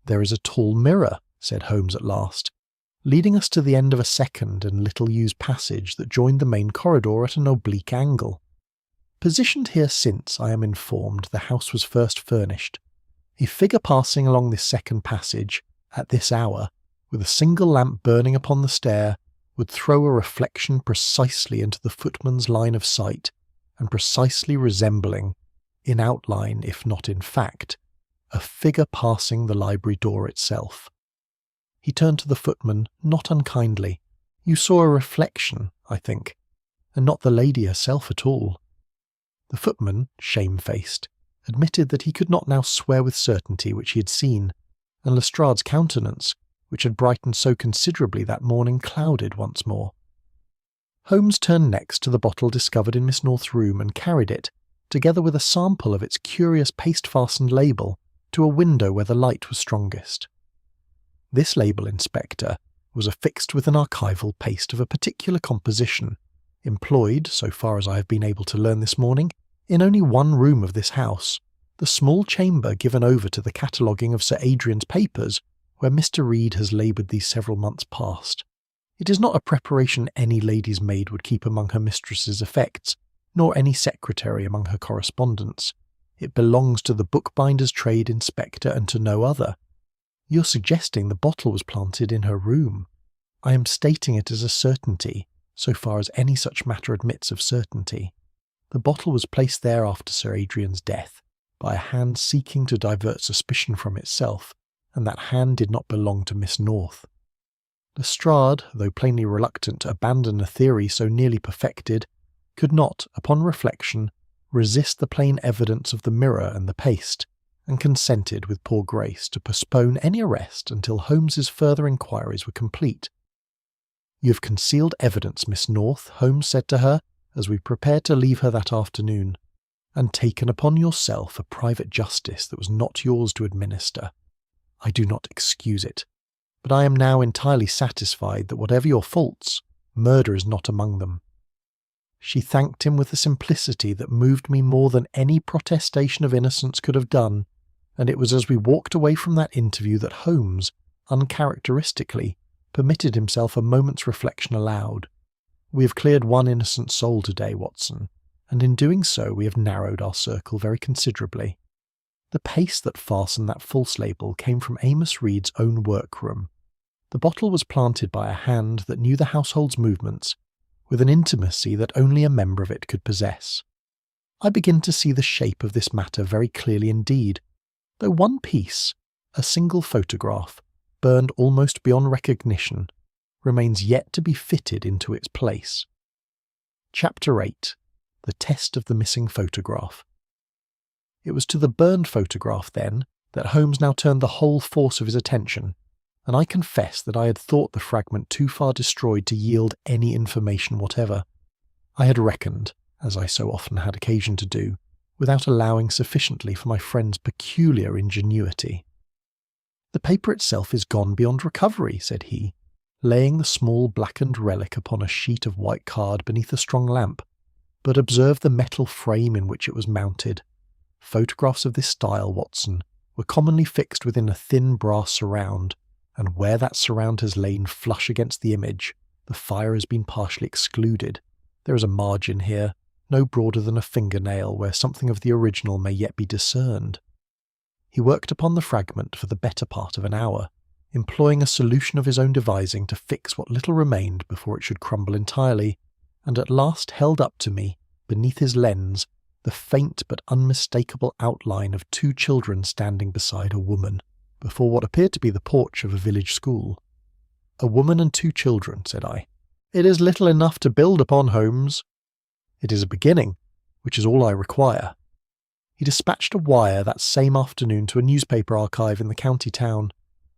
S1: "There is a tall mirror," said Holmes at last, leading us to the end of a second and little-used passage that joined the main corridor at an oblique angle. "Positioned here since, I am informed, the house was first furnished. A figure passing along this second passage, at this hour, with a single lamp burning upon the stair, would throw a reflection precisely into the footman's line of sight, and precisely resembling, in outline if not in fact, a figure passing the library door itself." He turned to the footman, not unkindly. "You saw a reflection, I think, and not the lady herself at all." The footman, shamefaced, admitted that he could not now swear with certainty which he had seen, and Lestrade's countenance, which had brightened so considerably that morning, clouded once more. Holmes turned next to the bottle discovered in Miss North's room and carried it, together with a sample of its curious paste-fastened label, to a window where the light was strongest. This label, Inspector, was affixed with an archival paste of a particular composition, employed, so far as I have been able to learn this morning, in only one room of this house, the small chamber given over to the cataloguing of Sir Adrian's papers, where Mr. Reed has laboured these several months past. It is not a preparation any lady's maid would keep among her mistress's effects, nor any secretary among her correspondence. It belongs to the bookbinder's trade, Inspector, and to no other. You're suggesting the bottle was planted in her room. I am stating it as a certainty, so far as any such matter admits of certainty. The bottle was placed there after Sir Adrian's death, by a hand seeking to divert suspicion from itself, and that hand did not belong to Miss North. Lestrade, though plainly reluctant to abandon a theory so nearly perfected, could not, upon reflection, resist the plain evidence of the mirror and the paste, and consented with poor grace to postpone any arrest until Holmes's further inquiries were complete. "You have concealed evidence, Miss North," Holmes said to her, as we prepared to leave her that afternoon, "and taken upon yourself a private justice that was not yours to administer. I do not excuse it, but I am now entirely satisfied that whatever your faults, murder is not among them." She thanked him with a simplicity that moved me more than any protestation of innocence could have done, and it was as we walked away from that interview that Holmes, uncharacteristically, permitted himself a moment's reflection aloud. "We have cleared one innocent soul today, Watson, and in doing so we have narrowed our circle very considerably. The paste that fastened that false label came from Amos Reed's own workroom. The bottle was planted by a hand that knew the household's movements, with an intimacy that only a member of it could possess. I begin to see the shape of this matter very clearly indeed, though one piece, a single photograph, burned almost beyond recognition, remains yet to be fitted into its place. Chapter 8. The Test of the Missing Photograph. It was to the burned photograph, then, that Holmes now turned the whole force of his attention, and I confess that I had thought the fragment too far destroyed to yield any information whatever. I had reckoned, as I so often had occasion to do, without allowing sufficiently for my friend's peculiar ingenuity. "The paper itself is gone beyond recovery," said he, laying the small blackened relic upon a sheet of white card beneath a strong lamp, "but observe the metal frame in which it was mounted. Photographs of this style, Watson, were commonly fixed within a thin brass surround, and where that surround has lain flush against the image, the fire has been partially excluded. There is a margin here, no broader than a fingernail, where something of the original may yet be discerned." He worked upon the fragment for the better part of an hour, employing a solution of his own devising to fix what little remained before it should crumble entirely, and at last held up to me, beneath his lens, the faint but unmistakable outline of two children standing beside a woman, before what appeared to be the porch of a village school. "A woman and two children," said I. "It is little enough to build upon, Holmes." "It is a beginning, which is all I require." He dispatched a wire that same afternoon to a newspaper archive in the county town,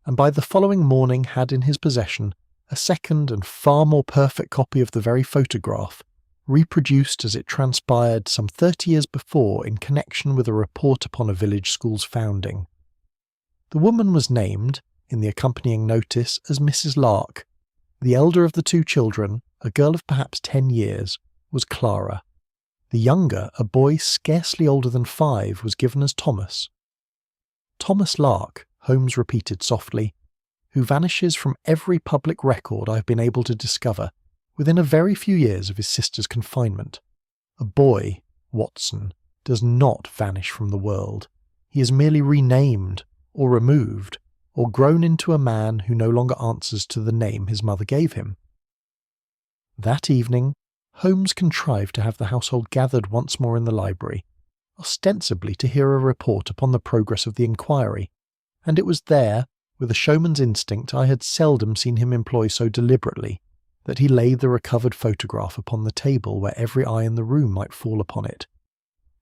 S1: and by the following morning had in his possession a second and far more perfect copy of the very photograph, reproduced as it transpired some 30 years before in connection with a report upon a village school's founding. The woman was named, in the accompanying notice, as Mrs. Lark. The elder of the two children, a girl of perhaps 10 years, was Clara. The younger, a boy scarcely older than 5, was given as Thomas. "Thomas Lark," Holmes repeated softly, "who vanishes from every public record I have been able to discover, within a very few years of his sister's confinement. A boy, Watson, does not vanish from the world. He is merely renamed, or removed, or grown into a man who no longer answers to the name his mother gave him." That evening, Holmes contrived to have the household gathered once more in the library, ostensibly to hear a report upon the progress of the inquiry, and it was there, with a showman's instinct I had seldom seen him employ so deliberately, that he laid the recovered photograph upon the table where every eye in the room might fall upon it.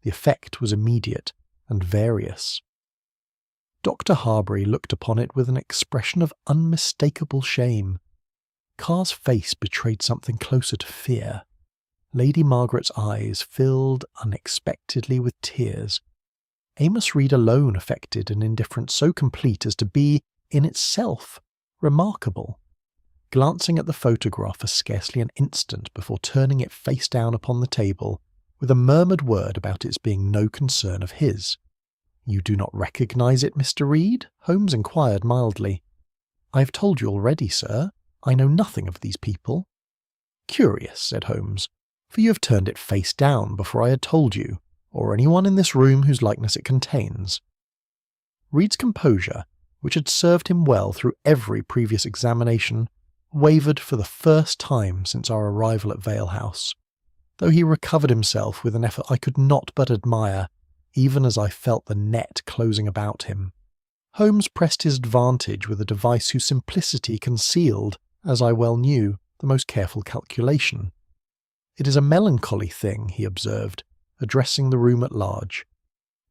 S1: The effect was immediate and various. Dr. Harbury looked upon it with an expression of unmistakable shame. Carr's face betrayed something closer to fear. Lady Margaret's eyes filled unexpectedly with tears. Amos Reed alone affected an indifference so complete as to be, in itself, remarkable. Glancing at the photograph for scarcely an instant before turning it face down upon the table, with a murmured word about its being no concern of his. "You do not recognise it, Mr. Reed?" Holmes inquired mildly. "I have told you already, sir. I know nothing of these people." "Curious," said Holmes, "for you have turned it face down before I had told you, or anyone in this room whose likeness it contains." Reed's composure, which had served him well through every previous examination, wavered for the first time since our arrival at Vale House, though he recovered himself with an effort I could not but admire, even as I felt the net closing about him. Holmes pressed his advantage with a device whose simplicity concealed, as I well knew, the most careful calculation. "It is a melancholy thing," he observed, addressing the room at large,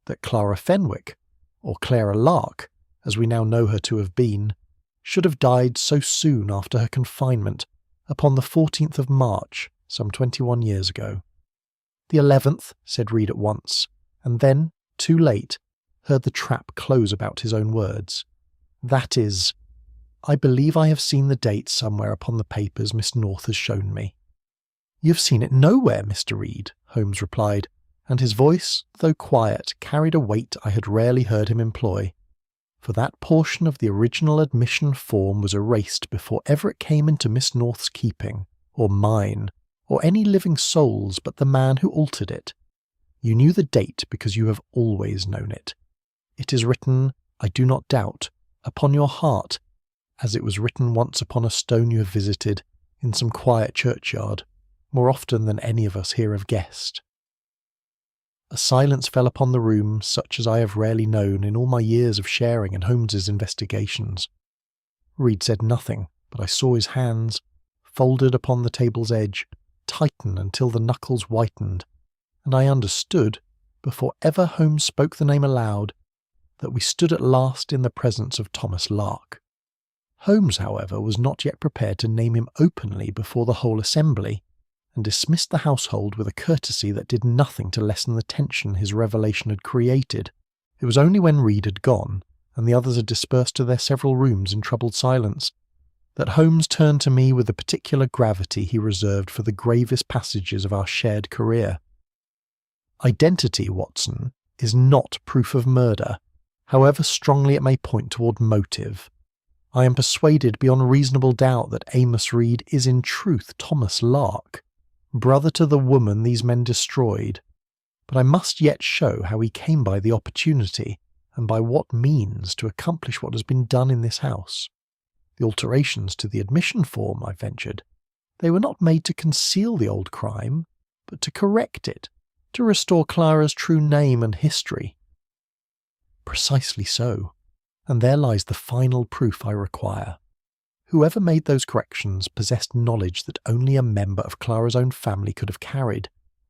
S1: "that Clara Fenwick, or Clara Lark, as we now know her to have been, should have died so soon after her confinement, upon the 14th of March, some 21 years ago." "The 11th," said Reed at once, and then, too late, heard the trap close about his own words. "That is, I believe I have seen the date somewhere upon the papers Miss North has shown me." "You have seen it nowhere, Mr. Reed," Holmes replied, and his voice, though quiet, carried a weight I had rarely heard him employ. For that portion of the original admission form was erased before ever it came into Miss North's keeping, or mine, or any living soul's but the man who altered it. You knew the date because you have always known it. It is written, I do not doubt, upon your heart, as it was written once upon a stone you have visited, in some quiet churchyard, more often than any of us here have guessed. A silence fell upon the room such as I have rarely known in all my years of sharing in Holmes's investigations. Reed said nothing, but I saw his hands, folded upon the table's edge, tighten until the knuckles whitened, and I understood, before ever Holmes spoke the name aloud, that we stood at last in the presence of Thomas Lark. Holmes, however, was not yet prepared to name him openly before the whole assembly, and dismissed the household with a courtesy that did nothing to lessen the tension his revelation had created. It was only when Reed had gone, and the others had dispersed to their several rooms in troubled silence, that Holmes turned to me with the particular gravity he reserved for the gravest passages of our shared career. "Identity, Watson, is not proof of murder, however strongly it may point toward motive. I am persuaded beyond reasonable doubt that Amos Reed is in truth Thomas Lark, brother to the woman these men destroyed, but I must yet show how he came by the opportunity, and by what means, to accomplish what has been done in this house. The alterations to the admission form, I ventured, they were not made to conceal the old crime, but to correct it, to restore Clara's true name and history." "Precisely so, and there lies the final proof I require. Whoever made those corrections possessed knowledge that only a member of Clara's own family could have carried.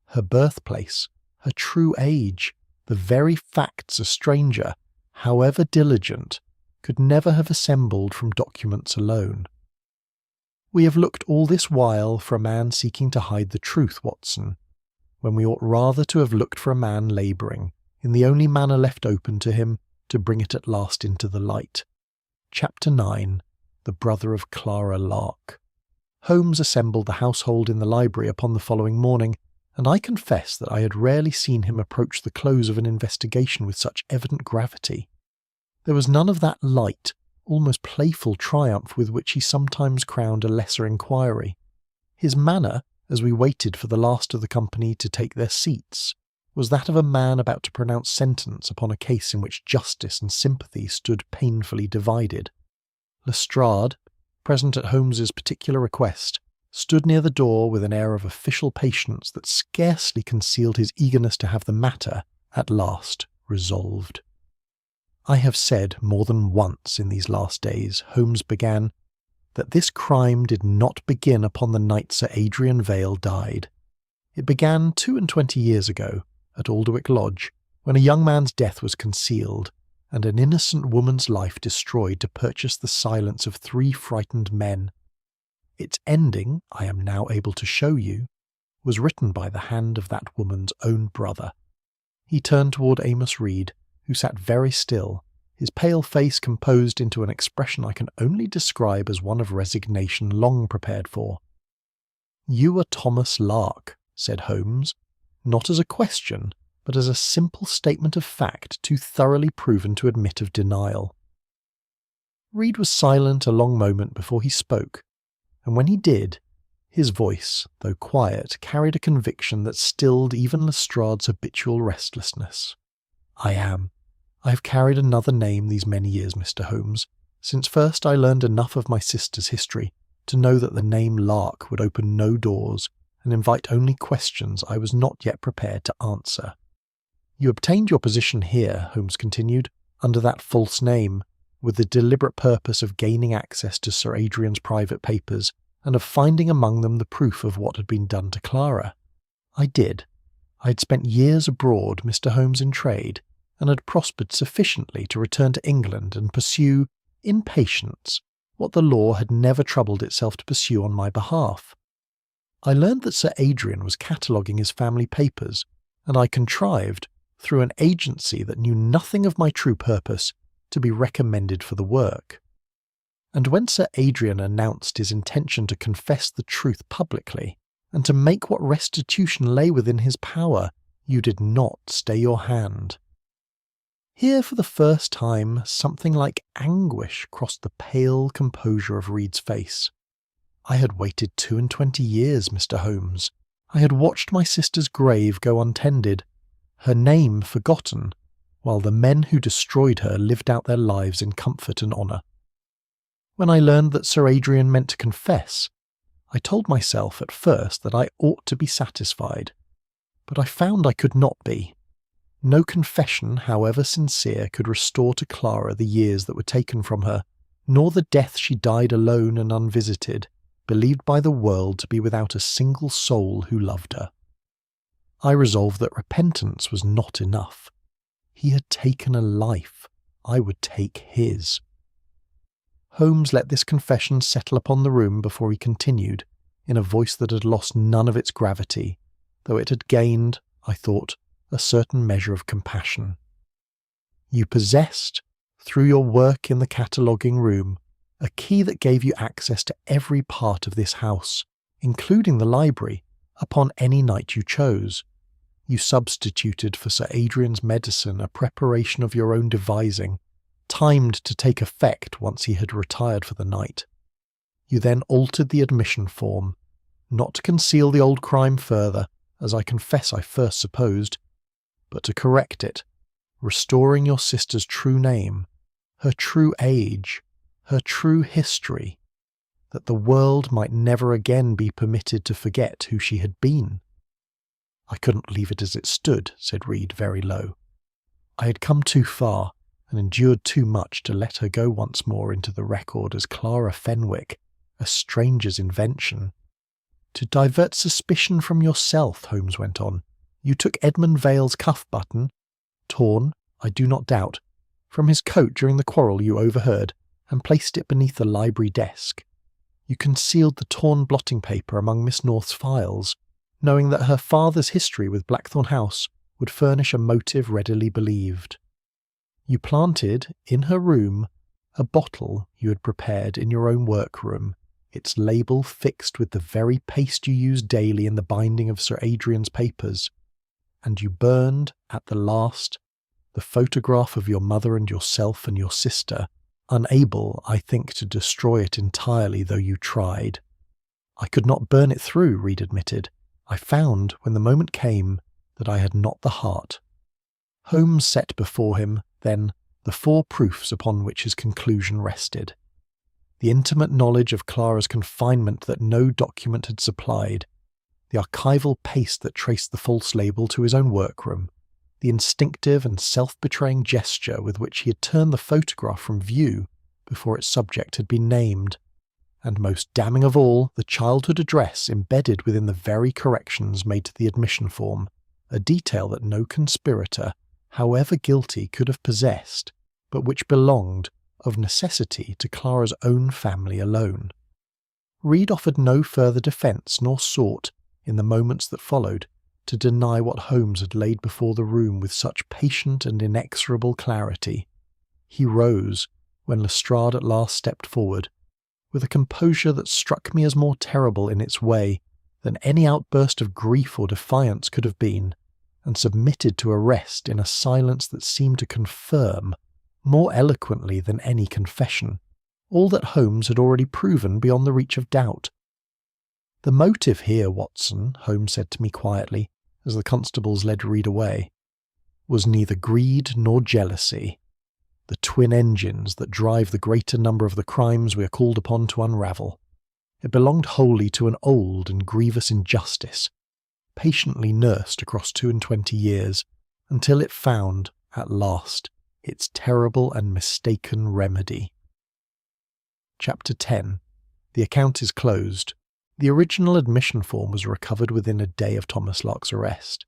S1: Her birthplace, her true age, the very facts a stranger, however diligent, could never have assembled from documents alone. We have looked all this while for a man seeking to hide the truth, Watson, when we ought rather to have looked for a man labouring, in the only manner left open to him, to bring it at last into the light." Chapter 9. The brother of Clara Lark. Holmes assembled the household in the library upon the following morning, and I confess that I had rarely seen him approach the close of an investigation with such evident gravity. There was none of that light, almost playful triumph with which he sometimes crowned a lesser inquiry. His manner, as we waited for the last of the company to take their seats, was that of a man about to pronounce sentence upon a case in which justice and sympathy stood painfully divided. Lestrade, present at Holmes's particular request, stood near the door with an air of official patience that scarcely concealed his eagerness to have the matter, at last, resolved. "I have said more than once in these last days," Holmes began, "that this crime did not begin upon the night Sir Adrian Vale died. It began 22 years ago, at Alderwick Lodge, when a young man's death was concealed, and an innocent woman's life destroyed to purchase the silence of 3 frightened men. Its ending, I am now able to show you, was written by the hand of that woman's own brother. He turned toward Amos Reed, who sat very still, his pale face composed into an expression I can only describe as one of resignation long prepared for. "You are Thomas Lark," said Holmes, not as a question, but as a simple statement of fact too thoroughly proven to admit of denial. Reed was silent a long moment before he spoke, and when he did, his voice, though quiet, carried a conviction that stilled even Lestrade's habitual restlessness. "I am. I have carried another name these many years, Mr. Holmes, since first I learned enough of my sister's history to know that the name Lark would open no doors and invite only questions I was not yet prepared to answer. You obtained your position here," Holmes continued, "under that false name, with the deliberate purpose of gaining access to Sir Adrian's private papers and of finding among them the proof of what had been done to Clara. I did. I had spent years abroad, Mr. Holmes, in trade, and had prospered sufficiently to return to England and pursue, in patience, what the law had never troubled itself to pursue on my behalf. I learned that Sir Adrian was cataloguing his family papers, and I contrived, through an agency that knew nothing of my true purpose, to be recommended for the work. And when Sir Adrian announced his intention to confess the truth publicly, and to make what restitution lay within his power, you did not stay your hand." Here for the first time something like anguish crossed the pale composure of Reed's face. "I had waited 22 years, Mr. Holmes. I had watched my sister's grave go untended, her name forgotten, while the men who destroyed her lived out their lives in comfort and honour. When I learned that Sir Adrian meant to confess, I told myself at first that I ought to be satisfied, but I found I could not be. No confession, however sincere, could restore to Clara the years that were taken from her, nor the death she died alone and unvisited, believed by the world to be without a single soul who loved her. I resolved that repentance was not enough. He had taken a life. I would take his." Holmes let this confession settle upon the room before he continued, in a voice that had lost none of its gravity, though it had gained, I thought, a certain measure of compassion. "You possessed, through your work in the cataloguing room, a key that gave you access to every part of this house, including the library, upon any night you chose. You substituted for Sir Adrian's medicine a preparation of your own devising, timed to take effect once he had retired for the night. You then altered the admission form, not to conceal the old crime further, as I confess I first supposed, but to correct it, restoring your sister's true name, her true age, her true history, that the world might never again be permitted to forget who she had been." "I couldn't leave it as it stood," said Reed very low. "I had come too far, and endured too much to let her go once more into the record as Clara Fenwick, a stranger's invention. To divert suspicion from yourself," Holmes went on, "you took Edmund Vale's cuff-button, torn, I do not doubt, from his coat during the quarrel you overheard, and placed it beneath the library desk. You concealed the torn blotting paper among Miss North's files, knowing that her father's history with Blackthorn House would furnish a motive readily believed. You planted, in her room, a bottle you had prepared in your own workroom, its label fixed with the very paste you used daily in the binding of Sir Adrian's papers, and you burned, at the last, the photograph of your mother and yourself and your sister, unable, I think, to destroy it entirely, though you tried." "I could not burn it through," Reed admitted. "I found, when the moment came, that I had not the heart." Holmes set before him, then, the 4 proofs upon which his conclusion rested. The intimate knowledge of Clara's confinement that no document had supplied, the archival paste that traced the false label to his own workroom, the instinctive and self-betraying gesture with which he had turned the photograph from view before its subject had been named, and most damning of all, the childhood address embedded within the very corrections made to the admission form, a detail that no conspirator, however guilty, could have possessed, but which belonged, of necessity, to Clara's own family alone. Reed offered no further defence nor sought, in the moments that followed, to deny what Holmes had laid before the room with such patient and inexorable clarity. He rose, when Lestrade at last stepped forward, with a composure that struck me as more terrible in its way than any outburst of grief or defiance could have been, and submitted to arrest in a silence that seemed to confirm, more eloquently than any confession, all that Holmes had already proven beyond the reach of doubt. "The motive here, Watson," Holmes said to me quietly, as the constables led Reed away, "was neither greed nor jealousy, the twin engines that drive the greater number of the crimes we are called upon to unravel. It belonged wholly to an old and grievous injustice, patiently nursed across 22 years, until it found, at last, its terrible and mistaken remedy." Chapter 10. The account is closed. The original admission form was recovered within a day of Thomas Lark's arrest.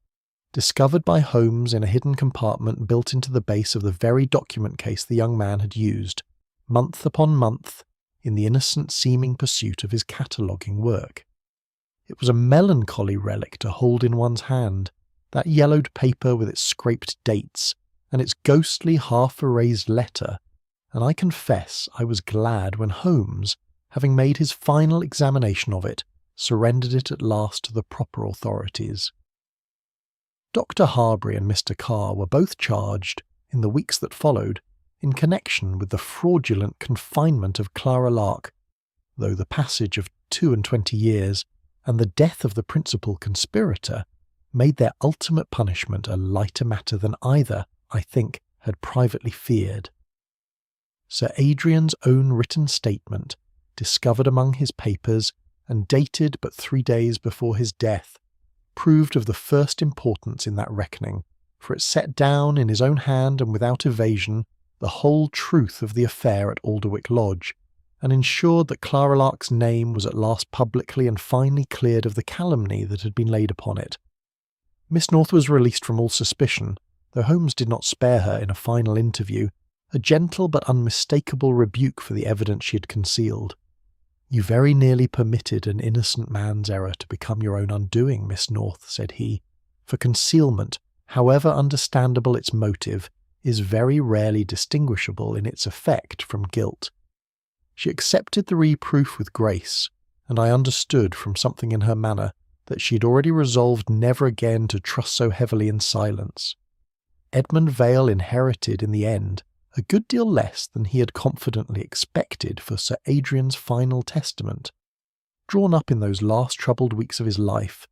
S1: Discovered by Holmes in a hidden compartment built into the base of the very document case the young man had used, month upon month, in the innocent-seeming pursuit of his cataloguing work. It was a melancholy relic to hold in one's hand, that yellowed paper with its scraped dates, and its ghostly half-erased letter, and I confess I was glad when Holmes, having made his final examination of it, surrendered it at last to the proper authorities. Dr. Harbury and Mr. Carr were both charged, in the weeks that followed, in connection with the fraudulent confinement of Clara Lark, though the passage of 22 years and the death of the principal conspirator made their ultimate punishment a lighter matter than either, I think, had privately feared. Sir Adrian's own written statement, discovered among his papers and dated but 3 days before his death, proved of the first importance in that reckoning, for it set down in his own hand and without evasion the whole truth of the affair at Alderwick Lodge, and ensured that Clara Lark's name was at last publicly and finally cleared of the calumny that had been laid upon it. Miss North was released from all suspicion, though Holmes did not spare her in a final interview a gentle but unmistakable rebuke for the evidence she had concealed. "You very nearly permitted an innocent man's error to become your own undoing, Miss North," said he, "for concealment, however understandable its motive, is very rarely distinguishable in its effect from guilt." She accepted the reproof with grace, and I understood from something in her manner that she had already resolved never again to trust so heavily in silence. Edmund Vale inherited, in the end, a good deal less than he had confidently expected for Sir Adrian's final testament. Drawn up in those last troubled weeks of his life,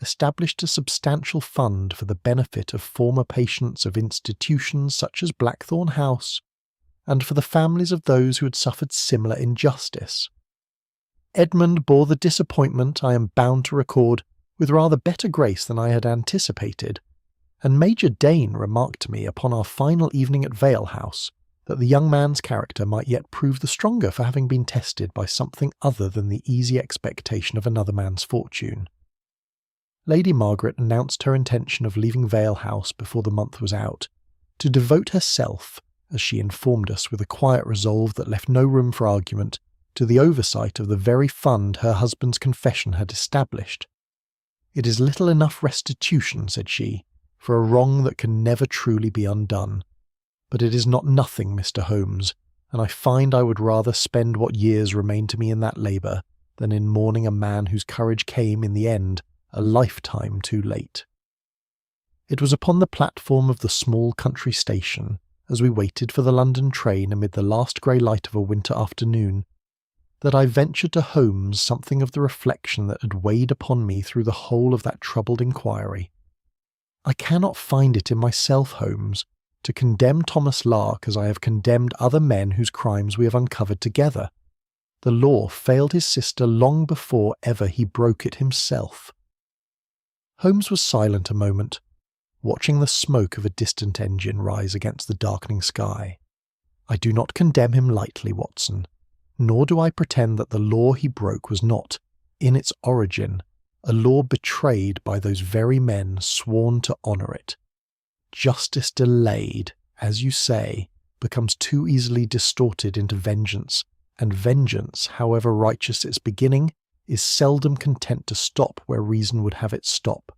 S1: established a substantial fund for the benefit of former patients of institutions such as Blackthorn House, and for the families of those who had suffered similar injustice. Edmund bore the disappointment, I am bound to record, with rather better grace than I had anticipated, and Major Dane remarked to me upon our final evening at Vale House that the young man's character might yet prove the stronger for having been tested by something other than the easy expectation of another man's fortune. Lady Margaret announced her intention of leaving Vale House before the month was out, to devote herself, as she informed us with a quiet resolve that left no room for argument, to the oversight of the very fund her husband's confession had established. "It is little enough restitution," said she, "for a wrong that can never truly be undone. But it is not nothing, Mr. Holmes, and I find I would rather spend what years remain to me in that labour than in mourning a man whose courage came, in the end, a lifetime too late." It was upon the platform of the small country station, as we waited for the London train amid the last grey light of a winter afternoon, that I ventured to Holmes something of the reflection that had weighed upon me through the whole of that troubled inquiry. "I cannot find it in myself, Holmes, to condemn Thomas Lark as I have condemned other men whose crimes we have uncovered together. The law failed his sister long before ever he broke it himself." Holmes was silent a moment, watching the smoke of a distant engine rise against the darkening sky. "I do not condemn him lightly, Watson, nor do I pretend that the law he broke was not, in its origin, a law betrayed by those very men sworn to honour it. Justice delayed, as you say, becomes too easily distorted into vengeance, and vengeance, however righteous its beginning, is seldom content to stop where reason would have it stop.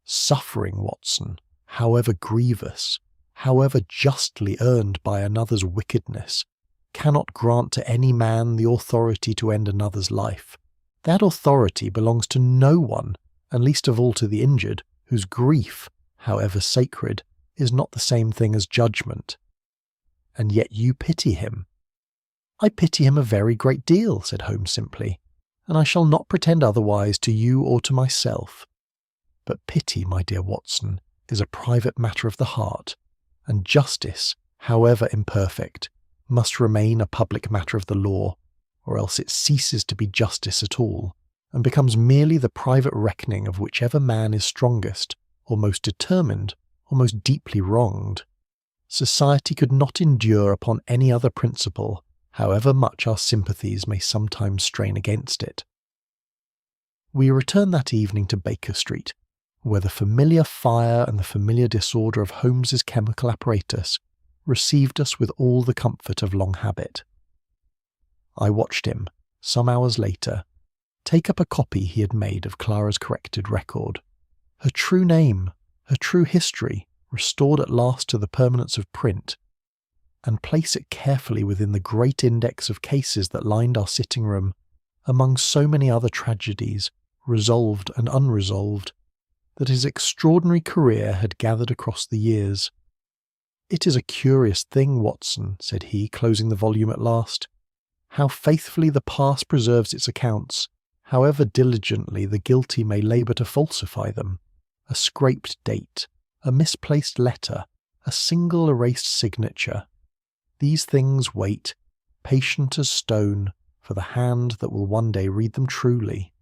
S1: Suffering, Watson, however grievous, however justly earned by another's wickedness, cannot grant to any man the authority to end another's life. That authority belongs to no one, and least of all to the injured, whose grief, however sacred, is not the same thing as judgment. And yet you pity him. I pity him a very great deal, said Holmes simply, and I shall not pretend otherwise to you or to myself. But pity, my dear Watson, is a private matter of the heart, and justice, however imperfect, must remain a public matter of the law, or else it ceases to be justice at all, and becomes merely the private reckoning of whichever man is strongest, or most determined, or most deeply wronged. Society could not endure upon any other principle, however much our sympathies may sometimes strain against it. We returned that evening to Baker Street, where the familiar fire and the familiar disorder of Holmes's chemical apparatus received us with all the comfort of long habit. I watched him, some hours later, take up a copy he had made of Clara's corrected record. Her true name, her true history, restored at last to the permanence of print, and place it carefully within the great index of cases that lined our sitting room, among so many other tragedies, resolved and unresolved, that his extraordinary career had gathered across the years. "It is a curious thing, Watson," said he, closing the volume at last, "how faithfully the past preserves its accounts, however diligently the guilty may labour to falsify them. A scraped date, a misplaced letter, a single erased signature. These things wait, patient as stone, for the hand that will one day read them truly.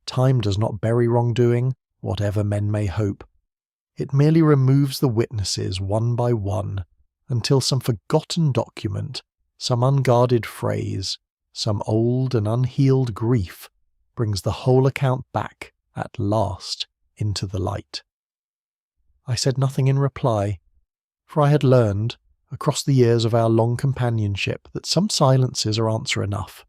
S1: Time does not bury wrongdoing, whatever men may hope. It merely removes the witnesses one by one, until some forgotten document, some unguarded phrase, some old and unhealed grief brings the whole account back, at last, into the light." I said nothing in reply, for I had learned, across the years of our long companionship, that some silences are answer enough.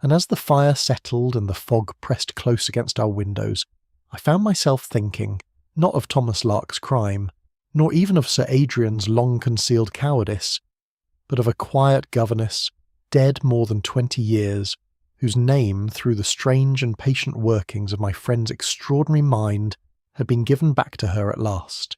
S1: And as the fire settled and the fog pressed close against our windows, I found myself thinking, not of Thomas Lark's crime, nor even of Sir Adrian's long-concealed cowardice, but of a quiet governess, dead more than 20 years, whose name, through the strange and patient workings of my friend's extraordinary mind, had been given back to her at last.